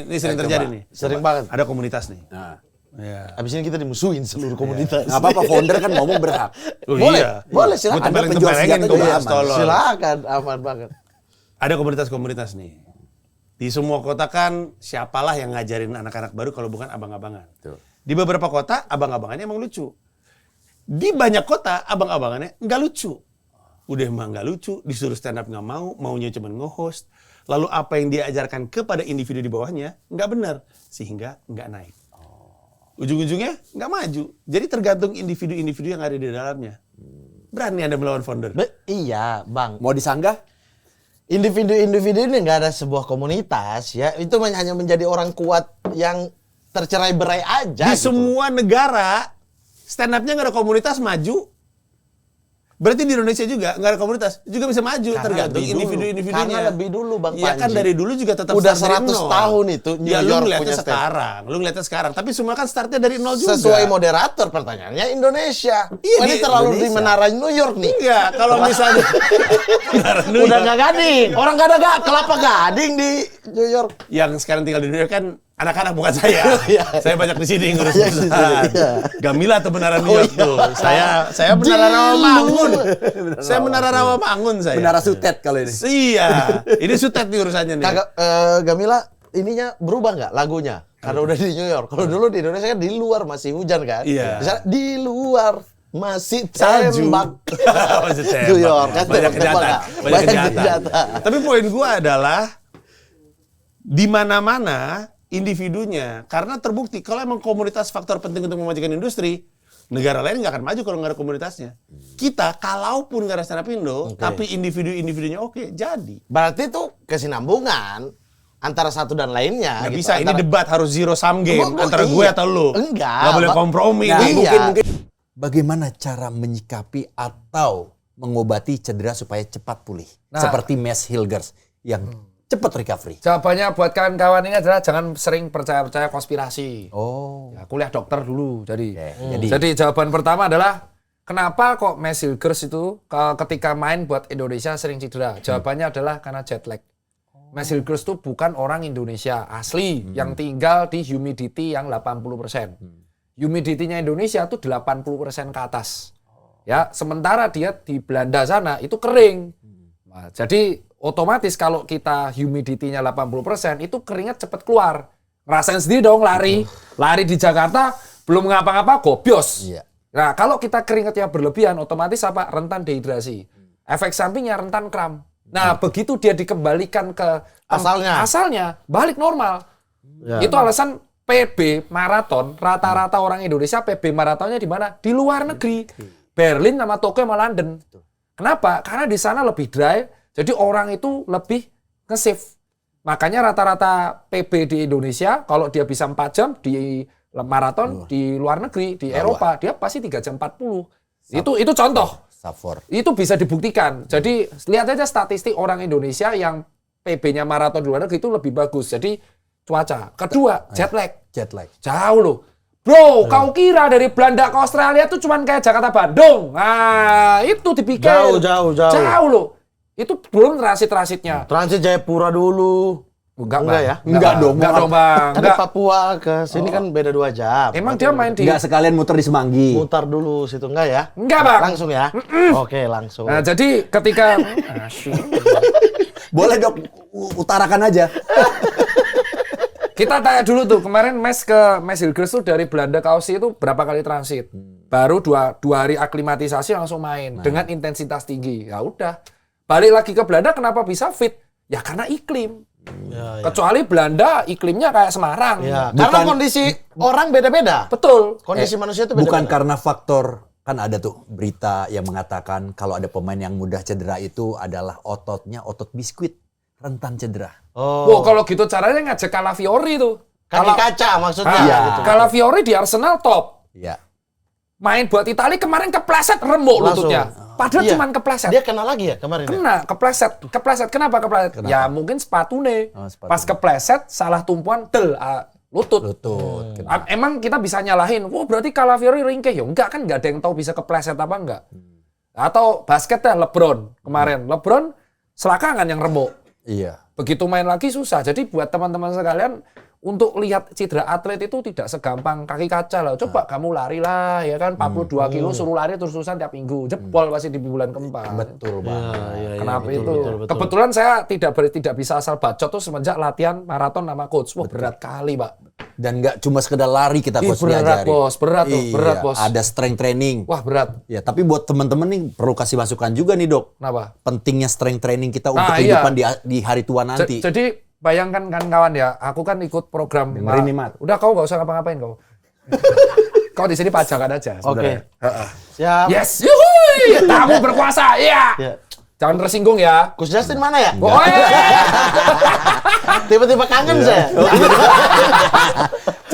ini sering terjadi nih. Sering banget. Ada komunitas nih. Nah, Ya. Abis ini kita dimusuhin seluruh komunitas. nggak apa-apa, founder kan ngomong berhak. Oh, Boleh, iya. boleh, Gua silakan. Anda tempelin-tempelin penjual senjata juga, juga Mas, aman. tolong. Silakan, aman banget. Ada komunitas-komunitas nih. Di semua kota kan siapalah yang ngajarin anak-anak baru kalau bukan abang-abangan. Betul. Di beberapa kota abang-abangannya emang lucu. Di banyak kota abang-abangannya nggak lucu. Udah emang nggak lucu, disuruh stand up nggak mau, maunya cuma nge-host. Lalu apa yang dia ajarkan kepada individu di bawahnya nggak benar, sehingga nggak naik. Ujung-ujungnya nggak maju. Jadi tergantung individu-individu yang ada di dalamnya. Berani Anda melawan founder? Iya, Bang. Mau disanggah? Individu-individu ini nggak ada sebuah komunitas ya. Itu hanya menjadi orang kuat yang tercerai-berai aja. Di gitu. semua negara stand up-nya nggak ada komunitas maju. Berarti di Indonesia juga nggak ada komunitas juga bisa maju, Karena tergantung lebih dulu. individu-individunya. Karena lebih dulu, Bang Iya kan Panji. dari dulu juga tetap Udah start dari 100 nol. tahun itu New Ya lu York ngeliatnya punya stand. sekarang, lu ngeliatnya sekarang. Tapi semua kan startnya dari nol juga. Sesuai moderator pertanyaannya Indonesia. Iya, Ini di terlalu di Indonesia. menara New York nih. Enggak, kalau misalnya Udah nggak Gading. Orang nggak ada kelapa Gading di New York. yang sekarang tinggal di New York kan anak-anak bukan saya. Iya. Saya banyak di sini ngurus Banyak di sini, perusahaan. iya. Gamila atau Menara New Oh, York iya. tuh. Saya Menara Rawamangun. Saya Menara Rawamangun saya. Menara Sutet kalau ini. Iya. Ini sutet nih urusannya nih. Kagak Gamila ininya berubah nggak lagunya? Karena udah di New York. Kalau dulu di Indonesia kan di luar masih hujan kan? Iya. Misalnya, di luar masih Salju. tembak. Masih tembak. New York kan Banyak tembak-tembak kejahatan. nggak? Banyak kejahatan. kejahatan. Tapi poin gua adalah di mana-mana individunya, karena terbukti kalau emang komunitas faktor penting untuk memajukan industri, negara lain nggak akan maju kalau nggak ada komunitasnya. Kita kalaupun nggak ada stand up Indo, tapi individu-individunya oke, jadi. Berarti itu kesinambungan antara satu dan lainnya. Nggak gitu. bisa, ini Antara- debat harus zero sum game antara gue iya. atau lu. Enggak. Nggak boleh kompromi. Nah, Iya. mungkin bagaimana cara menyikapi atau mengobati cedera supaya cepat pulih? Seperti Mes Hilgers yang cepat recovery. Jawabannya buat kawan-kawan ini adalah jangan sering percaya-percaya konspirasi. Oh. Ya, kuliah dokter dulu. Jadi, jadi jawaban pertama adalah kenapa kok Mes Hilgers itu ketika main buat Indonesia sering cedera? Jawabannya adalah karena jet lag. Mes Hilgers itu bukan orang Indonesia asli yang tinggal di humidity yang 80%. Humidity-nya Indonesia itu 80% ke atas. Ya, sementara dia di Belanda sana itu kering. Nah, jadi otomatis kalau kita humidity-nya 80% itu keringat cepat keluar. Ngerasain sendiri dong lari. Lari di Jakarta belum ngapa-ngapa gobios. Iya. Nah, kalau kita keringatnya berlebihan otomatis apa? Rentan dehidrasi. Efek sampingnya rentan kram. Nah, begitu dia dikembalikan ke Asalnya. asalnya balik normal. Itu alasan PB maraton, rata-rata orang Indonesia PB maratonnya di mana? Di luar negeri. Berlin sama Tokyo sama London. Kenapa? Karena di sana lebih dry, jadi orang itu lebih nge-save. Makanya rata-rata PB di Indonesia, kalau dia bisa 4 jam di maraton di luar negeri, di Eropa, dia pasti 3 jam 40. Itu contoh. Itu bisa dibuktikan. Jadi lihat aja statistik orang Indonesia yang PB-nya maraton di luar negeri itu lebih bagus. Jadi cuaca. Kedua, jet lag. Jauh loh. Bro, kau kira dari Belanda ke Australia itu cuman kayak Jakarta Bandung. Nah, itu dipikir. Jauh. Jauh loh. Itu belum transit-transitnya. Transit Jayapura dulu. Enggak ya? Enggak dong, Bang. Kan dari Papua ke sini kan beda 2 jam. Emang dia main di... Enggak sekalian muter di Semanggi. Mutar dulu situ, enggak ya? Enggak, Bang. Langsung ya? Oke, langsung. Nah, jadi ketika... Boleh Dok, utarakan aja. Kita tanya dulu tuh, kemarin Mes Hilgers tuh dari Belanda ke Aussie itu berapa kali transit? Baru dua hari aklimatisasi langsung main dengan intensitas tinggi. Ya udah. Balik lagi ke Belanda kenapa bisa fit? Ya karena iklim. Kecuali Belanda iklimnya kayak Semarang. Ya, karena kondisi orang beda-beda. Betul. Kondisi manusia itu beda-beda. Bukan karena faktor, kan ada tuh berita yang mengatakan kalau ada pemain yang mudah cedera itu adalah ototnya otot biskuit, rentan cedera. Wow, kalau gitu caranya ngajak Calafiori tuh. Kaki kaca maksudnya. Gitu. Calafiori di Arsenal top. Iya. Main buat Italia kemarin kepleset remuk lututnya. Padahal cuman kepleset. Dia kena lagi ya kemarin? Kena, kepleset. Kenapa kepleset? Kenapa? Ya mungkin sepatu nih. Pas kepleset, salah tumpuan, lutut. Emang kita bisa nyalahin, wah berarti Calafiori ringkih. Ya enggak, kan enggak ada yang tahu bisa kepleset apa enggak. Atau basketnya LeBron kemarin. LeBron selakangan yang remuk. Iya. Begitu main lagi susah. Jadi buat teman-teman sekalian, untuk lihat cedera atlet itu tidak segampang kaki kaca lah. Coba kamu lari lah, ya kan 42 kilo suruh lari terus-terusan tiap minggu. Jebol pasti di bulan keempat. Betul Bang. Kenapa itu? Betul. Kebetulan saya tidak bisa asal bacot tuh semenjak latihan maraton sama coach. Wah, berat kali, Pak. Dan nggak cuma sekedar lari kita coach berat, diajari. Berat, bos. Ada strength training. Wah, berat. Ya, tapi buat teman-teman nih perlu kasih masukan juga nih, Dok. Kenapa? Pentingnya strength training kita untuk kehidupan di hari tua nanti. Jadi bayangkan kan kawan ya, aku kan ikut program. Dengerin nih, Mat. Udah kau nggak usah ngapa-ngapain kau. Kau di sini pajangan aja. Oke. Siap. Yes, yuhui! Tamu berkuasa, iya. Jangan tersinggung ya. Coach Justin mana ya? Oh, tiba-tiba kangen saya.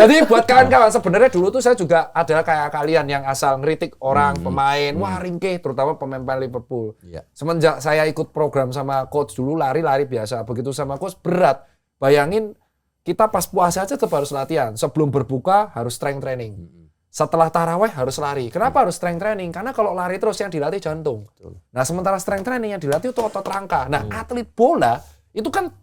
Jadi buat kawan-kawan, sebenarnya dulu tuh saya juga ada kayak kalian yang asal ngeritik orang, pemain, wah ringkih, terutama pemain Liverpool. Semenjak saya ikut program sama coach dulu, lari-lari biasa. Begitu sama coach, berat. Bayangin, kita pas puasa aja tetap harus latihan. Sebelum berbuka, harus strength training. Setelah taraweh harus lari. Kenapa harus strength training? Karena kalau lari terus yang dilatih jantung. Nah, sementara strength training yang dilatih itu otot rangka. Nah, atlet bola itu kan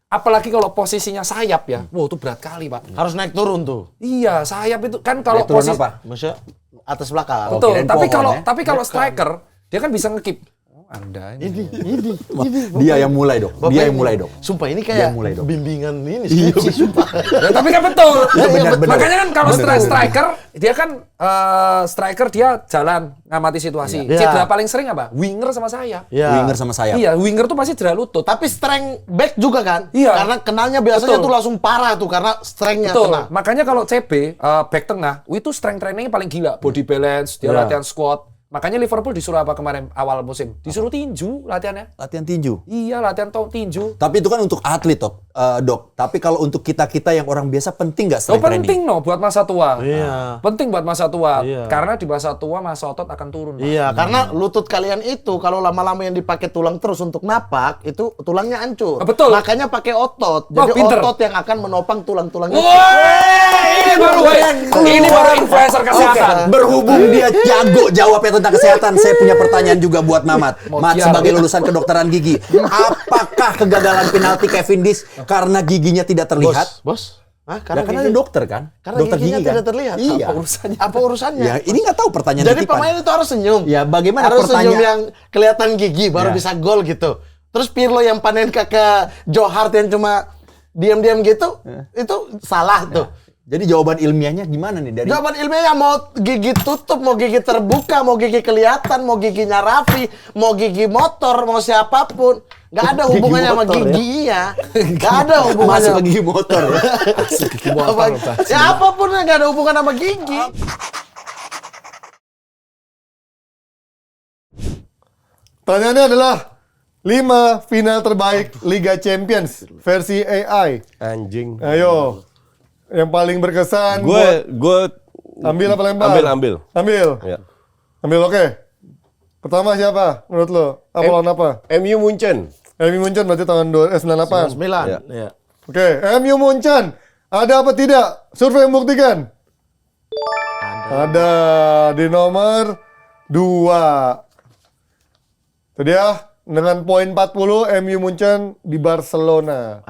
apalagi kalau posisinya sayap ya. Wow, itu berat kali, Pak. Harus naik turun tuh. Iya, sayap itu kan kalau posisi apa? Maksudnya atas belakang. Betul, tapi kalau striker dia kan bisa ngekip. Anda ini. Dia yang mulai, Dok. Dia yang mulai, Dok. Sumpah ini kayak bimbingan ini sumpah. Ya, tapi kan betul. Benar. Makanya kan kalau striker dia kan striker dia jalan ngamati situasi. Cedera paling sering apa? Winger sama sayap. Winger sama sayap. Iya, winger tuh pasti cedera lutut. Tapi strength back juga kan? Iya. Karena kenalnya biasanya tuh langsung parah tuh karena strengthnya kena. Makanya kalau CB back tengah itu strength trainingnya paling gila. Body balance, dia latihan squat. Makanya Liverpool disuruh apa kemarin awal musim? Disuruh tinju latihannya. Latihan tinju? Iya, latihan tinju. Tapi itu kan untuk atlet, Dok. Tapi kalau untuk kita-kita yang orang biasa penting nggak strength training? Penting buat masa tua. Iya. Penting buat masa tua. Iya. Karena di masa tua masa otot akan turun. Iya, karena lutut kalian itu kalau lama-lama yang dipakai tulang terus untuk napak, itu tulangnya hancur. Betul. Makanya pakai otot. Jadi otot yang akan menopang tulang-tulangnya. Ini baru influencer kesehatan. Berhubung dia jago jawabnya tentang kesehatan, saya punya pertanyaan juga buat Mamat. Mat sebagai lulusan kedokteran gigi, apakah kegagalan penalti Kevin Dish karena giginya tidak terlihat? Bos. Karena ada dokter kan? Karena dokter giginya gigi tidak kan? terlihat. Iya. Apa urusannya? Ya, ini nggak tahu pertanyaan Jadi titipan. pemain itu harus senyum. Ya, bagaimana harus pertanyaan? Senyum yang kelihatan gigi baru bisa gol gitu. Terus Pirlo yang panen ke Joe Hart yang cuma diam-diam gitu, itu salah tuh. Jadi jawaban ilmiahnya gimana nih dari? Jawaban ilmiahnya mau gigi tutup, mau gigi terbuka, mau gigi kelihatan, mau giginya Raffi, mau gigi motor, mau siapapun. Gak ada hubungannya sama gigi ya. Gak ada hubungannya. Masuk ke gigi motor ya. Masuk ke gigi motor. Ya apapun yang gak ada hubungan sama gigi. Pertanyaannya adalah 5 final terbaik Liga Champions versi AI. Anjing. Ayo. Yang paling berkesan Gue ambil apa lempar? ambil. Ambil. Ya. Ambil, oke. Pertama siapa menurut lo? Apa lawan apa? MU Munchen. MU Munchen berarti tahun 98. 9. Ya. Ya. Oke, MU Munchen. Ada apa tidak? Survei membuktikan. Ada di nomor 2. Itu dia dengan poin 40 MU Munchen di Barcelona.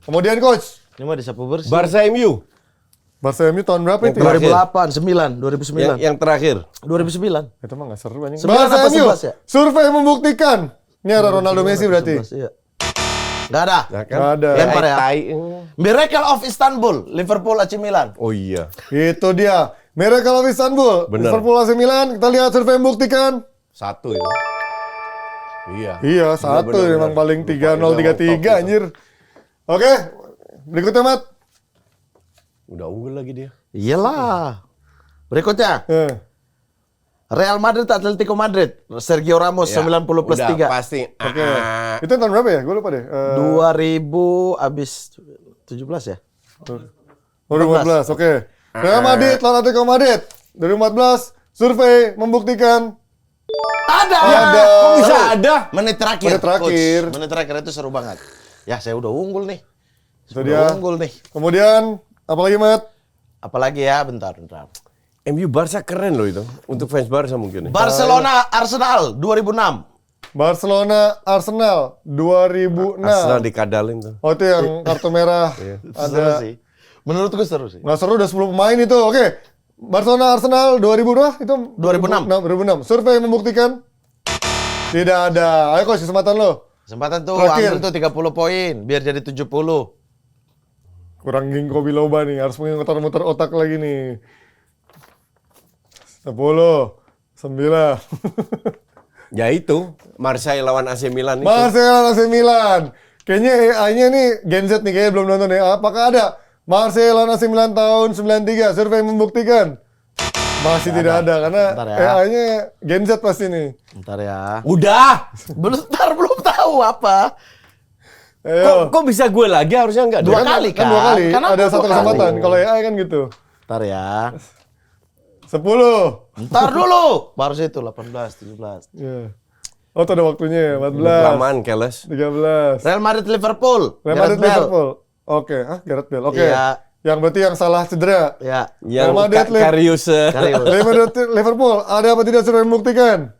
Kemudian coach, Ini mah disapu bersih. Barca MU. Barca MU tahun berapa itu? 2008, 2009. Yang terakhir. 2009. Itu mah gak seru anjing. 9 Barca apa MU. 11 ya? Survei membuktikan. Ini ada Ronaldo Messi berarti. 11, iya. Gak ada. Gak ada. Lempar ya. Tai. Miracle of Istanbul, Liverpool AC Milan. Oh iya. Itu dia. Miracle of Istanbul. Bener. Liverpool AC Milan. Kita lihat survei membuktikan. 1 itu. Iya. Iya, satu bener. memang paling Lupa, 3-0 itu 3-3 anjir. Oke. Berikutnya, Mat. Udah unggul lagi dia. Iyalah. Berikutnya, Real Madrid Atletico Madrid, Sergio Ramos Ya, 90 plus udah 3. pasti. Oke. Itu tahun berapa ya? Gue lupa deh. 2000 abis 17 ya? 2014. Oke. Real Madrid lawan Atletico Madrid 2014. Survei membuktikan Ada. Kok bisa ada? Menit terakhir. Menit terakhir. Coach. Menit terakhir itu seru banget. Ya, saya udah unggul nih. Itu dia. Udah unggul nih. Kemudian apalagi, Mat? Apalagi ya, bentar. MU Barca keren loh itu. Untuk fans Barca mungkin. Barcelona Arsenal 2006. Barcelona Arsenal 2006. Arsenal dikadalin tuh. Oh, itu yang kartu merah. Seru Ada sih. Menurutku seru sih. nggak seru, udah 10 pemain itu. Oke. Barcelona Arsenal 2000 berapa? Itu 2006. 2006. Survei membuktikan tidak ada. Ayo coach, kesempatan lo. Kesempatan tuh Terakhir. ambil tuh 30 poin biar jadi 70. Kurang ginkgo biloba nih, harus muter-muter otak lagi nih. 10, 9. Ya itu, Marseille lawan AC Milan itu. Marseille AC Milan. Kayaknya AI-nya nih Gen Z nih, kayaknya belum nonton ya. Apakah ada Marseille lawan AC Milan tahun 93? Survei membuktikan. Masih tidak ada karena Bentar ya. AI-nya Gen Z pasti nih. Bentar ya. Udah. Belum tahu apa. Ayo. Kok bisa gue lagi? Harusnya enggak. Dua deh. kali Kan 2 kali. Kan Ada aku 1 2 kesempatan. kali. Kalau AI kan gitu. Bentar ya. 10. Bentar dulu. Baru situ 18, 17. Ya. Oh, tuh ada waktunya ya. 14. Kelamaan, Keles. 13. Real Madrid Liverpool. Real Gareth Madrid Bale. Liverpool. Oke, Gareth Bale. Oke. Iya. Yang berarti yang salah cedera. Ya. Yang Real Madrid, Karius. Karius. Liverpool, ada apa tidak survei membuktikan?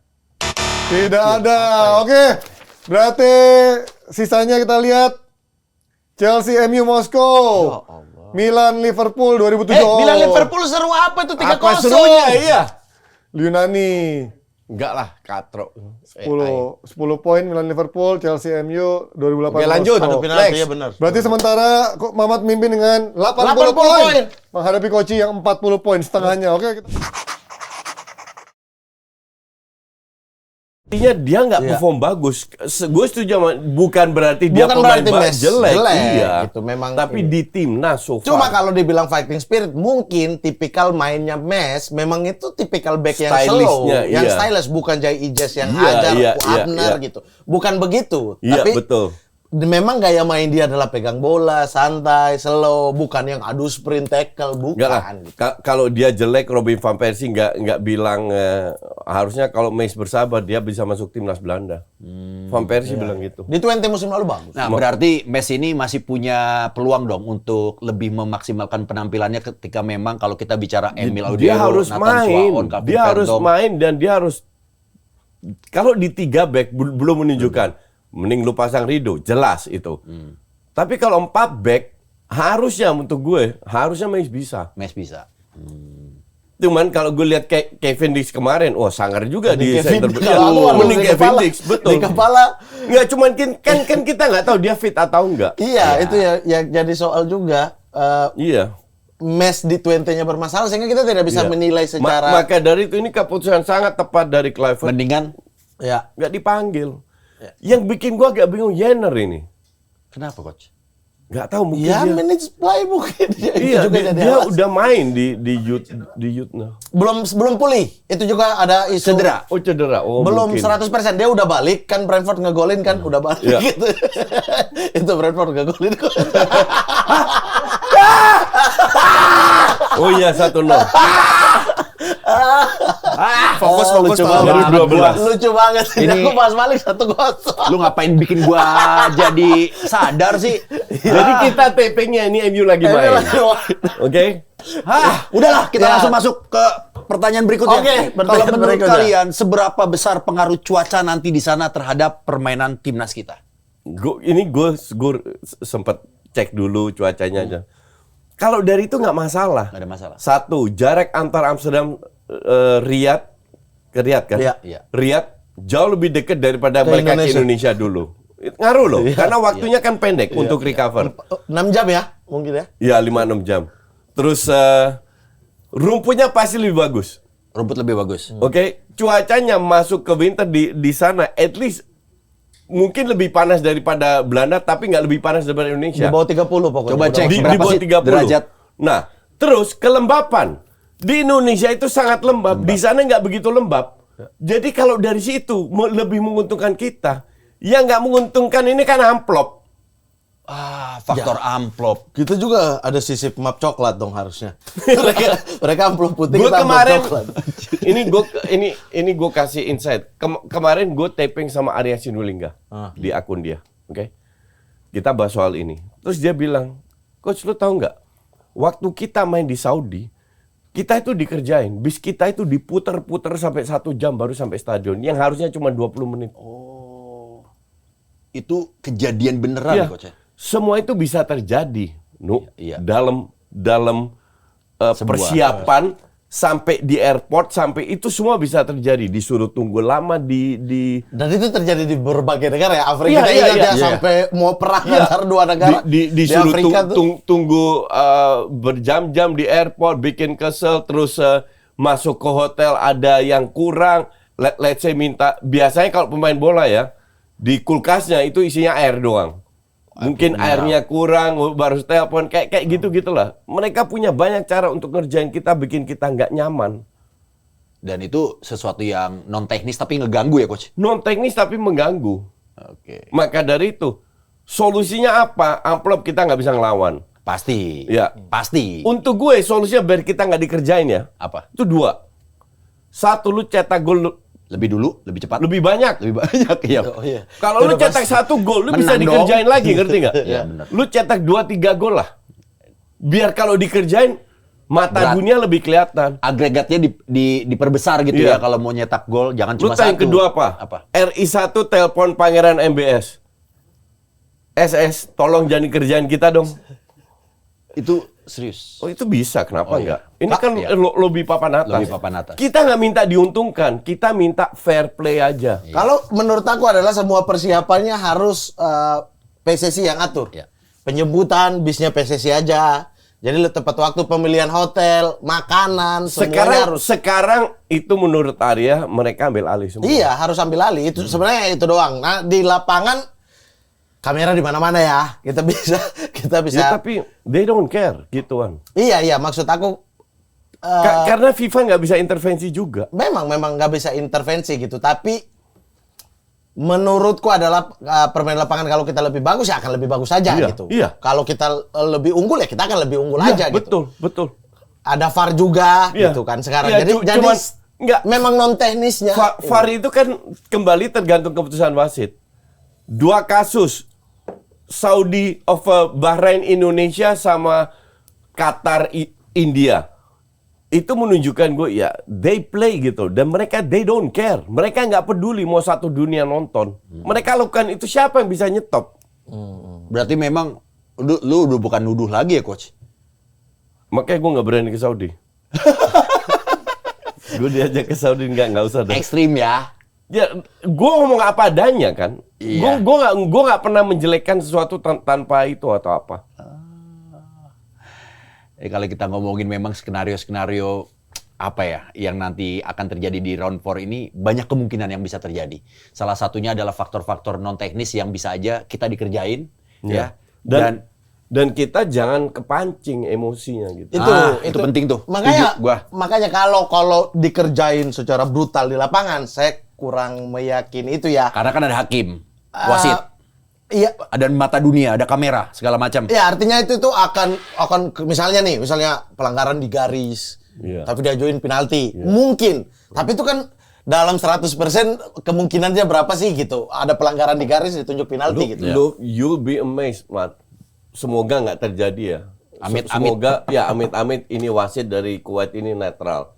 Tidak ada. Oke. Berarti sisanya kita lihat Chelsea, MU, Moskow. Milan, Liverpool 2007. Milan Liverpool seru apa itu 3-0? Apa serunya? Iya. Yunani. Enggak lah, katro. 10 poin Milan, Liverpool, Chelsea, MU 2008. Oke, lanjut. Moskow. Adu penalti ya benar. Berarti sementara Mamat mimpin dengan 80 poin. poin. Menghadapi Koci yang 40 poin setengahnya. Oke, kita... Artinya dia nggak perform bagus. Gue setuju sama, bukan berarti dia Bukan pemain berarti jelek. Iya. Gitu, memang Tapi di timnas so far. Cuma kalau dibilang fighting spirit, mungkin tipikal mainnya Mes, memang itu tipikal back yang slow, Stylishnya, yang iya. stylish, bukan Jai Ijes yang Iya, hajar, iya, Abner iya. gitu. Bukan begitu. Iya, Tapi betul. memang gaya main dia adalah pegang bola, santai, slow, bukan yang adu sprint tackle, Enggak lah. bukan. Gitu. Kalau dia jelek, Robin van Persie nggak bilang harusnya kalau Mees bersabar dia bisa masuk timnas Belanda. Van Persie bilang gitu. Di 20 musim lalu bagus. Nah, berarti Messi ini masih punya peluang dong untuk lebih memaksimalkan penampilannya ketika memang kalau kita bicara Emil Audio, Dia harus Nathan main. Swaon, Calvin Dia harus Verdom. main dan dia harus kalau di 3 back belum menunjukkan. Mending lu pasang Rido, jelas itu. Tapi kalau 4 back harusnya untuk gue harusnya Mees bisa. Mes bisa. Cuman kalau gue lihat kayak Kevin Dix kemarin, wah sangar juga di Kevin center. Dix. Iya, Lalu mending di Kevin kepala. Dix, betul. Di kepala. Nggak, cuman kan kita nggak tahu dia fit atau enggak. Iya, itu ya jadi soal juga. Iya. match di 20-nya bermasalah sehingga kita tidak bisa menilai secara maka dari itu ini keputusan sangat tepat dari Kluivert. Mendingan nggak dipanggil. Yang bikin gua agak bingung Jenner ini. kenapa coach? Nggak tahu mungkin ya dia. manage play mungkin dia, Iya, itu juga dia, jadi dia alasan. udah main di youth nah. belum pulih. Itu juga ada isu Cedera. Oh cedera. Oh, belum mungkin. 100%. Dia udah balik kan Brentford ngegolin kan udah balik Iya. gitu. Itu Brentford ngegolin. Oh iya 1-0. Fokus lucu banget. Baru 12. Lucu banget. Ini Ini- aku pas balik 1-0. Lu ngapain bikin gua jadi sadar sih? Jadi kita tapingnya ini MU lagi main. Oke? Udahlah, kita Ya. langsung masuk ke pertanyaan berikutnya. Oke, Kalau pertanyaan menurut berikutnya. kalian, seberapa besar pengaruh cuaca nanti di sana terhadap permainan timnas kita? Gue sempat cek dulu cuacanya aja. Kalau dari itu nggak masalah. Nggak ada masalah. Satu, jarak antar Amsterdam Riyadh ke Riyadh kan? Iya. Riyadh jauh lebih dekat daripada Ke mereka ke Indonesia. Indonesia dulu. Ngaruh loh, karena waktunya kan pendek untuk recover. 6 jam ya mungkin ya. Ya 5-6 jam. Terus rumputnya pasti lebih bagus. Rumput lebih bagus. Oke, cuacanya masuk ke winter di sana, at least mungkin lebih panas daripada Belanda, tapi nggak lebih panas daripada Di Indonesia. bawah 30 pokoknya. Coba cek Di berapa bawah sih 30 derajat? Nah, terus kelembapan. Di Indonesia itu sangat lembab, di sana nggak begitu lembab. Jadi kalau dari situ lebih menguntungkan kita. Yang nggak menguntungkan ini kan amplop. Faktor amplop. Kita juga ada sisi map coklat dong harusnya. mereka amplop putih Gue kita amplop kemarin coklat. ini gue kasih insight. Kemarin gue taping sama Arya Sinulinga di akun dia, oke? Kita bahas soal ini. Terus dia bilang, Coach lu tahu nggak? Waktu kita main di Saudi, kita itu dikerjain. Bis kita itu diputer-puter sampai 1 jam baru sampai stadion. Yang harusnya cuma 20 menit. Itu kejadian beneran, Iya. coach ya? Semua itu bisa terjadi, Iya. dalam persiapan sampai di airport, sampai itu semua bisa terjadi. Disuruh tunggu lama di Dan itu terjadi di berbagai negara ya. Afrika Iya, ingat iya, ya iya. sampai mau perang Iya. antar dua negara. Disuruh Afrika tuh. tunggu berjam-jam di airport, bikin kesel, terus masuk ke hotel ada yang kurang. Let's say minta, biasanya kalau pemain bola ya, di kulkasnya itu isinya air doang. Mungkin airnya kurang, baru telepon kayak gitu gitulah. Mereka punya banyak cara untuk ngerjain kita, bikin kita nggak nyaman. Dan itu sesuatu yang non teknis tapi ngeganggu ya, coach? Non teknis tapi mengganggu. Oke. Maka dari itu, solusinya apa? Amplop kita nggak bisa ngelawan. Pasti. Ya. Pasti. Untuk gue solusinya biar kita nggak dikerjain ya. Apa? Itu 2. 1, lu cetak gol Lebih dulu, lebih cepat. lebih banyak. Lebih banyak, iya. iya. Kalau lu cetak 1 gol, lu bisa Menang dikerjain dong. lagi, ngerti nggak? Iya, benar. Lu cetak 2-3 gol lah. Biar kalau dikerjain, mata Berat. dunia lebih kelihatan. Agregatnya diperbesar gitu Iya. ya kalau mau nyetak gol, jangan Lu cuma tahu yang satu. kedua apa? Apa? RI1 telepon Pangeran MBS. SS, tolong jangan kerjaan kita dong. Itu serius. Oh itu bisa, kenapa Oh, enggak? iya. Ini kan Iya. lobby papan atas. Lobby papan atas. Kita nggak minta diuntungkan, kita minta fair play aja. Kalau menurut aku adalah semua persiapannya harus PSSI yang atur. Iya. Penyebutan bisnya PSSI aja. Jadi tepat waktu pemilihan hotel, makanan, semuanya harus. Sekarang itu menurut Arya mereka ambil alih semua. Iya, harus ambil alih. Itu sebenarnya itu doang. Nah, di lapangan kamera di mana-mana ya. Kita bisa Ya, tapi they don't care gituan. Iya, maksud aku Karena FIFA nggak bisa intervensi juga. memang nggak bisa intervensi gitu. Tapi menurutku adalah permainan lapangan kalau kita lebih bagus ya akan lebih bagus saja Iya, gitu. iya. Kalau kita lebih unggul ya kita akan lebih unggul Iya, aja gitu. betul. Ada VAR juga Iya. gitu kan sekarang. Iya, jadi nggak. memang non teknisnya. VAR itu kan kembali tergantung keputusan wasit. 2 kasus Saudi of Bahrain Indonesia sama Qatar India. Itu menunjukkan gue ya they play gitu dan mereka they don't care. Mereka nggak peduli mau satu dunia nonton. Mereka lakukan itu, siapa yang bisa nyetop? Berarti memang lu udah bukan nuduh lagi ya, coach? Makanya gue nggak berani ke Saudi. Gue diajak ke Saudi nggak usah dah. Ekstrim ya. Ya, gue ngomong apa adanya kan. Iya. Gue nggak pernah menjelekkan sesuatu tanpa itu atau apa. Kalau kita ngomongin memang skenario-skenario apa ya yang nanti akan terjadi di round 4 ini, banyak kemungkinan yang bisa terjadi. Salah satunya adalah faktor-faktor non teknis yang bisa aja kita dikerjain ya. Dan kita jangan kepancing emosinya gitu. Itu penting tuh. Makanya kalau dikerjain secara brutal di lapangan, saya kurang meyakini itu ya. Karena kan ada hakim, wasit. Iya. Ada mata dunia, ada kamera, segala macam. Ya artinya itu tuh akan misalnya pelanggaran di garis, tapi dia join penalti, mungkin. Tapi itu kan dalam 100% kemungkinannya berapa sih gitu? Ada pelanggaran di garis ditunjuk penalti gitu. You'll be amazed, Mat. Semoga nggak terjadi ya. Amit-amit ini wasit dari Kuwait ini netral.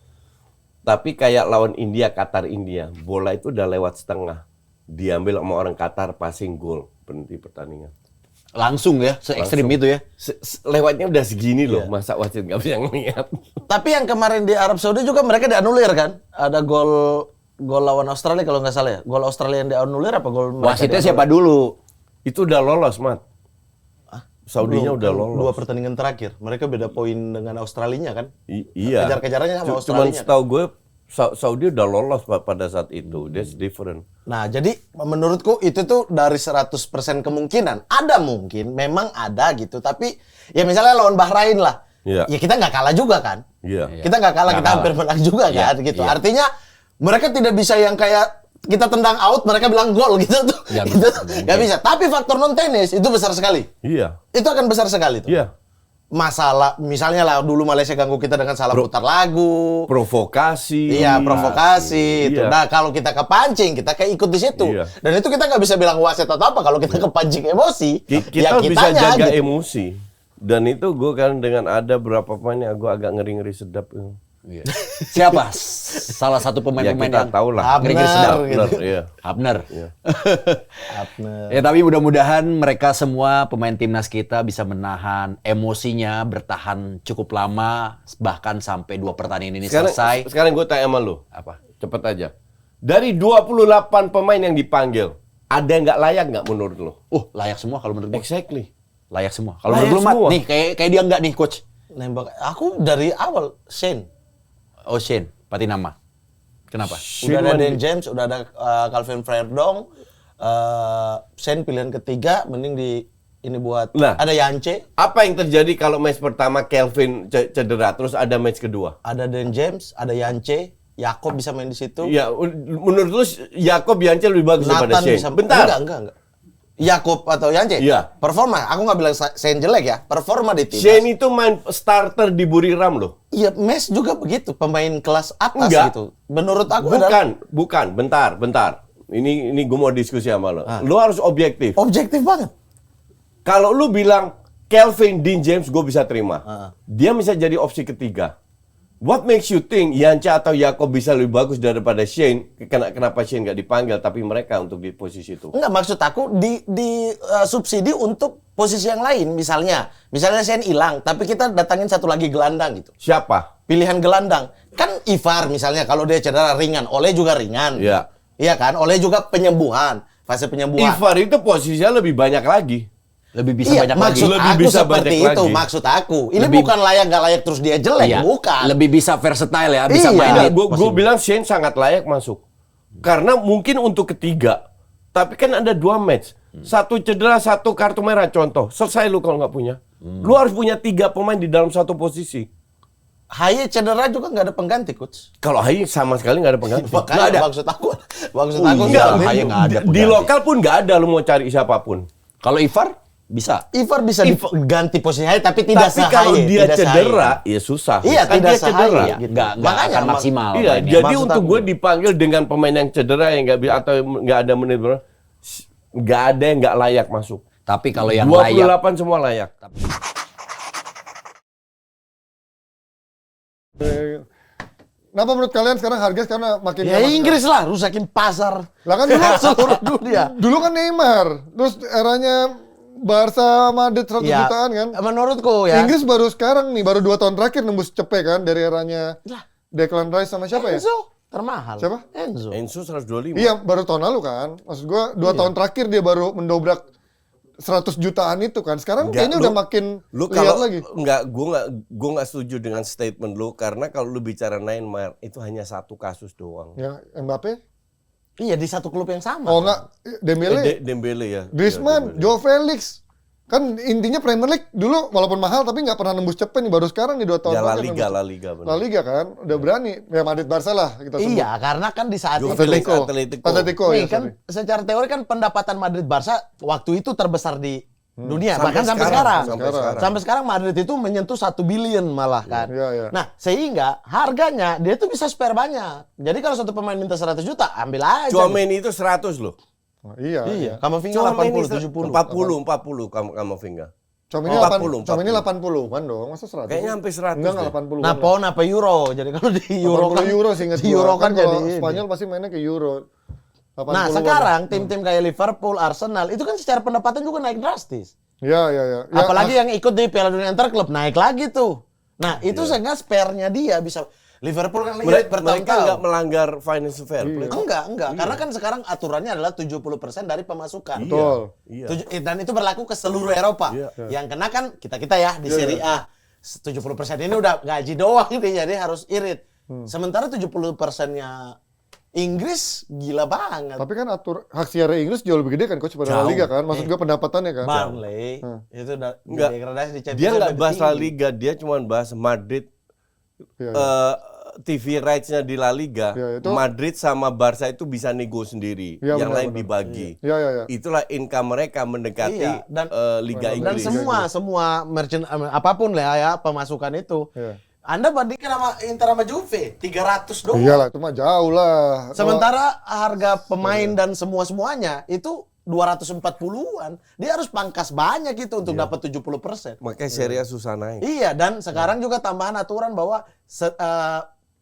Tapi kayak lawan India, Qatar India, bola itu udah lewat setengah. Diambil sama orang Qatar, passing goal, berhenti pertandingan. Langsung ya, se-ekstrim itu ya. Lewatnya udah segini loh, masa wasit nggak bisa ngeliat. Tapi yang kemarin di Arab Saudi juga mereka dianulir kan? Ada gol lawan Australia kalau nggak salah ya. Gol Australia yang dianulir apa gol mereka? Wasitnya siapa dulu? Itu udah lolos, Mat. Saudinya udah lolos. 2 pertandingan terakhir. Mereka beda poin dengan Australinya kan? Iya. Kejar-kejarannya sama Australia. Cuman setahu gue Saudi udah lolos pada saat itu. That's different. Nah, jadi menurutku itu tuh dari 100% kemungkinan. Ada mungkin, memang ada gitu. Tapi ya misalnya lawan Bahrain lah. Ya kita nggak kalah juga kan? Iya. Kita nggak kalah, kita hampir menang juga kan? Gitu. Artinya mereka tidak bisa yang kayak kita tendang out, mereka bilang gol gitu tuh. Nggak bisa. Tapi faktor non tenis itu besar sekali. Iya. Itu akan besar sekali tuh. Iya. Masalah misalnya lah dulu Malaysia ganggu kita dengan salah putar lagu, provokasi. Iya, provokasi itu. Nah, kalau kita kepancing, kita kayak ikut di situ. Dan itu kita nggak bisa bilang wasit atau apa kalau kita kepancing emosi. Kita bisa jaga emosi. Dan itu gue kan dengan ada berapa pemain yang gue agak ngeri-ngeri sedap. Siapa? Salah satu pemain-pemain yang tahu lah. Ngeri sedap. Habner. Ya tapi mudah-mudahan mereka semua pemain timnas kita bisa menahan emosinya, bertahan cukup lama bahkan sampai 2 pertandingan ini selesai. Sekarang gue tanya sama lu. Apa? Cepet aja. Dari 28 pemain yang dipanggil, ada yang nggak layak nggak menurut lu? Layak semua kalau menurut gue. Exactly. Layak semua. Kalau menurut lu, Mat, nih kayak dia nggak nih, coach? Nembak. Aku dari awal Shane. Oh, Shane, Patinama. Kenapa? Udah ada Dan James, udah ada Calvin Verdong. Shane pilihan ketiga, mending ini buat ada Yance. Apa yang terjadi kalau match pertama Calvin cedera, terus ada match kedua? Ada Dan James, ada Yance, Yakob bisa main di situ. Ya, menurut lu Yakob Yance lebih bagus daripada Shane? Bentar. Enggak. Yakob atau Yance? Iya. Performa, aku nggak bilang Shane jelek ya. Performa di timnas. Shane itu main starter di Buriram loh. Iya, Mes juga begitu, pemain kelas atas gitu. Menurut aku bukan. Bentar. Ini gue mau diskusi sama lo. Lu harus objektif. Objektif banget. Kalau lu bilang Calvin, Dean James, gue bisa terima. Dia bisa jadi opsi ketiga. What makes you think Yance atau Yakob bisa lebih bagus daripada Shane? Kenapa Shane nggak dipanggil tapi mereka untuk di posisi itu? Enggak, maksud aku di subsidi untuk posisi yang lain. Misalnya Shane hilang, tapi kita datangin satu lagi gelandang gitu. Siapa? Pilihan gelandang. Kan Ivar misalnya kalau dia cedera ringan, Ole juga ringan. Iya. Iya kan? Ole juga penyembuhan, fase penyembuhan. Ivar itu posisinya lebih banyak lagi. Lebih bisa banyak lagi. Lebih bisa seperti itu lagi. Maksud aku. Ini bukan layak nggak layak terus dia jelek, bukan. Lebih bisa versatile ya, bisa main. Gue bilang Shane sangat layak masuk. Karena mungkin untuk ketiga. Tapi kan ada 2 match. Satu cedera, satu kartu merah contoh. Selesai lu kalau nggak punya. Lu harus punya 3 pemain di dalam satu posisi. Haye cedera juga nggak ada pengganti, coach. Kalau Haye sama sekali nggak ada pengganti. Nggak ada. Maksud aku Haye nggak ada. Di lokal pun nggak ada lu mau cari siapapun. Kalau Ivar bisa diganti posisi Haye tapi tidak Tapi kalau dia cedera, ya susah. Iya, tidak cedera. Gitu. Nggak akan maksimal. Iya, jadi untuk gue dipanggil dengan pemain yang cedera yang nggak bisa atau nggak ada menit nggak ada yang nggak layak masuk. Tapi kalau yang 28 layak, semua layak. Kenapa menurut kalian sekarang harga karena makin ya Inggris lah, rusakin pasar. Lah kan dulu seluruh dunia. Dulu kan Neymar, terus eranya Barca Madrid 100 jutaan kan. Menurutku ya. Inggris baru sekarang nih, baru 2 tahun terakhir nembus cepet kan dari eranya Declan Rice sama siapa ya? Enzo termahal. Siapa? Enzo 125. Iya, baru tahun lalu kan. Maksud gua 2 tahun terakhir dia baru mendobrak 100 jutaan itu kan. Sekarang Enggak, kayaknya udah makin lu lihat kalau lagi. gue nggak setuju dengan statement lu karena kalau lu bicara Neymar itu hanya satu kasus doang. Ya, Mbappe? Iya di satu klub yang sama. Oh enggak, Dembele, Dembele ya. Griezmann, Joe Felix. Kan intinya Premier League dulu walaupun mahal tapi nggak pernah nembus cepet nih, baru sekarang nih 2 tahun Ya, La terakhir Liga, nembus. La Liga, benar. La Liga kan udah berani. Ya Madrid Barca lah kita sebut. Iya, karena kan di saat itu Atletico nih ya, kan sorry. secara teori kan pendapatan Madrid Barca waktu itu terbesar di dunia, Sampai bahkan sampai sekarang, sekarang. Sampai sekarang Madrid itu menyentuh 1 billion malah kan. Iya, iya. Nah, sehingga harganya dia tuh bisa spare banyak. Jadi kalau satu pemain minta 100 juta, ambil aja. Chouameni itu 100 loh. Oh, iya. Kamavinga 80, 70. 40 Kamavinga. Chouameni 80-an dong, masa 100? Kayaknya sampai 100 Enggak deh. 80-an. Nah, pound apa euro? Jadi kalau di euro 80 kan euro sih ingat di euro kan kalau jadi Spanyol pasti mainnya ke euro. 80-an. Nah, sekarang tim-tim kayak Liverpool, Arsenal itu kan secara pendapatan juga naik drastis. Iya. Ya, Apalagi yang ikut di Piala Dunia Antar Klub naik lagi tuh. Nah, itu sehingga spare-nya dia bisa Liverpool kan lihat Mereka nggak bertahun-tahun. melanggar financial fair play. Enggak. Karena kan sekarang aturannya adalah 70% dari pemasukan. Betul. Iya. Dan itu berlaku ke seluruh Eropa. Iya. Yang kena kan kita ya di Serie A. 70% ini udah gaji doang nih, jadi harus irit. Sementara 70%-nya Inggris gila banget. Tapi kan hak siara Inggris jauh lebih gede kan coach pada La Liga kan? Maksud gue pendapatannya kan? Burnley itu udah Enggak. degradasi di Champions Dia League nggak lebih bahas La tinggi. Liga, dia cuma bahas Madrid. Iya. TV rights-nya di La Liga, Ya, itu- Madrid sama Barca itu bisa nego sendiri, Ya, yang lain benar. dibagi. Iya. Itulah income mereka mendekati Iya, dan- Liga Dan Inggris. semua merchant apapun lah ya pemasukan itu. Iya. Anda bandingkan sama Inter sama Juve, 300 doang. Iyalah, itu mah jauh lah. Sementara harga pemain dan semuanya itu 240-an. Dia harus pangkas banyak itu untuk dapat 70%. Makanya Serie A susah naik. Iya, dan sekarang juga tambahan aturan bahwa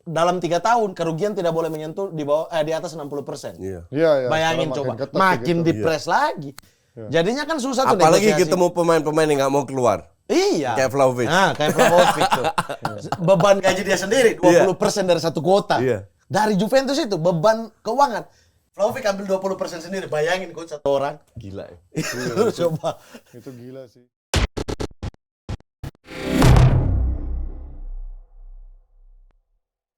dalam 3 tahun kerugian tidak boleh menyentuh di atas 60%. Iya. Iya. Bayangin Sekarang coba, ketat kayak makin gitu. dipres lagi. Jadinya kan susah tuh Apalagi negosiasi. ketemu pemain-pemain yang nggak mau keluar. Iya. Kayak Vlahovic. Nah, kayak Vlahovic tuh. Beban gaji dia sendiri 20% dari satu kuota. Iya. Dari Juventus itu beban keuangan. Vlahovic ambil 20% sendiri. Bayangin coach satu orang. Gila ya. Coba. Itu gila sih.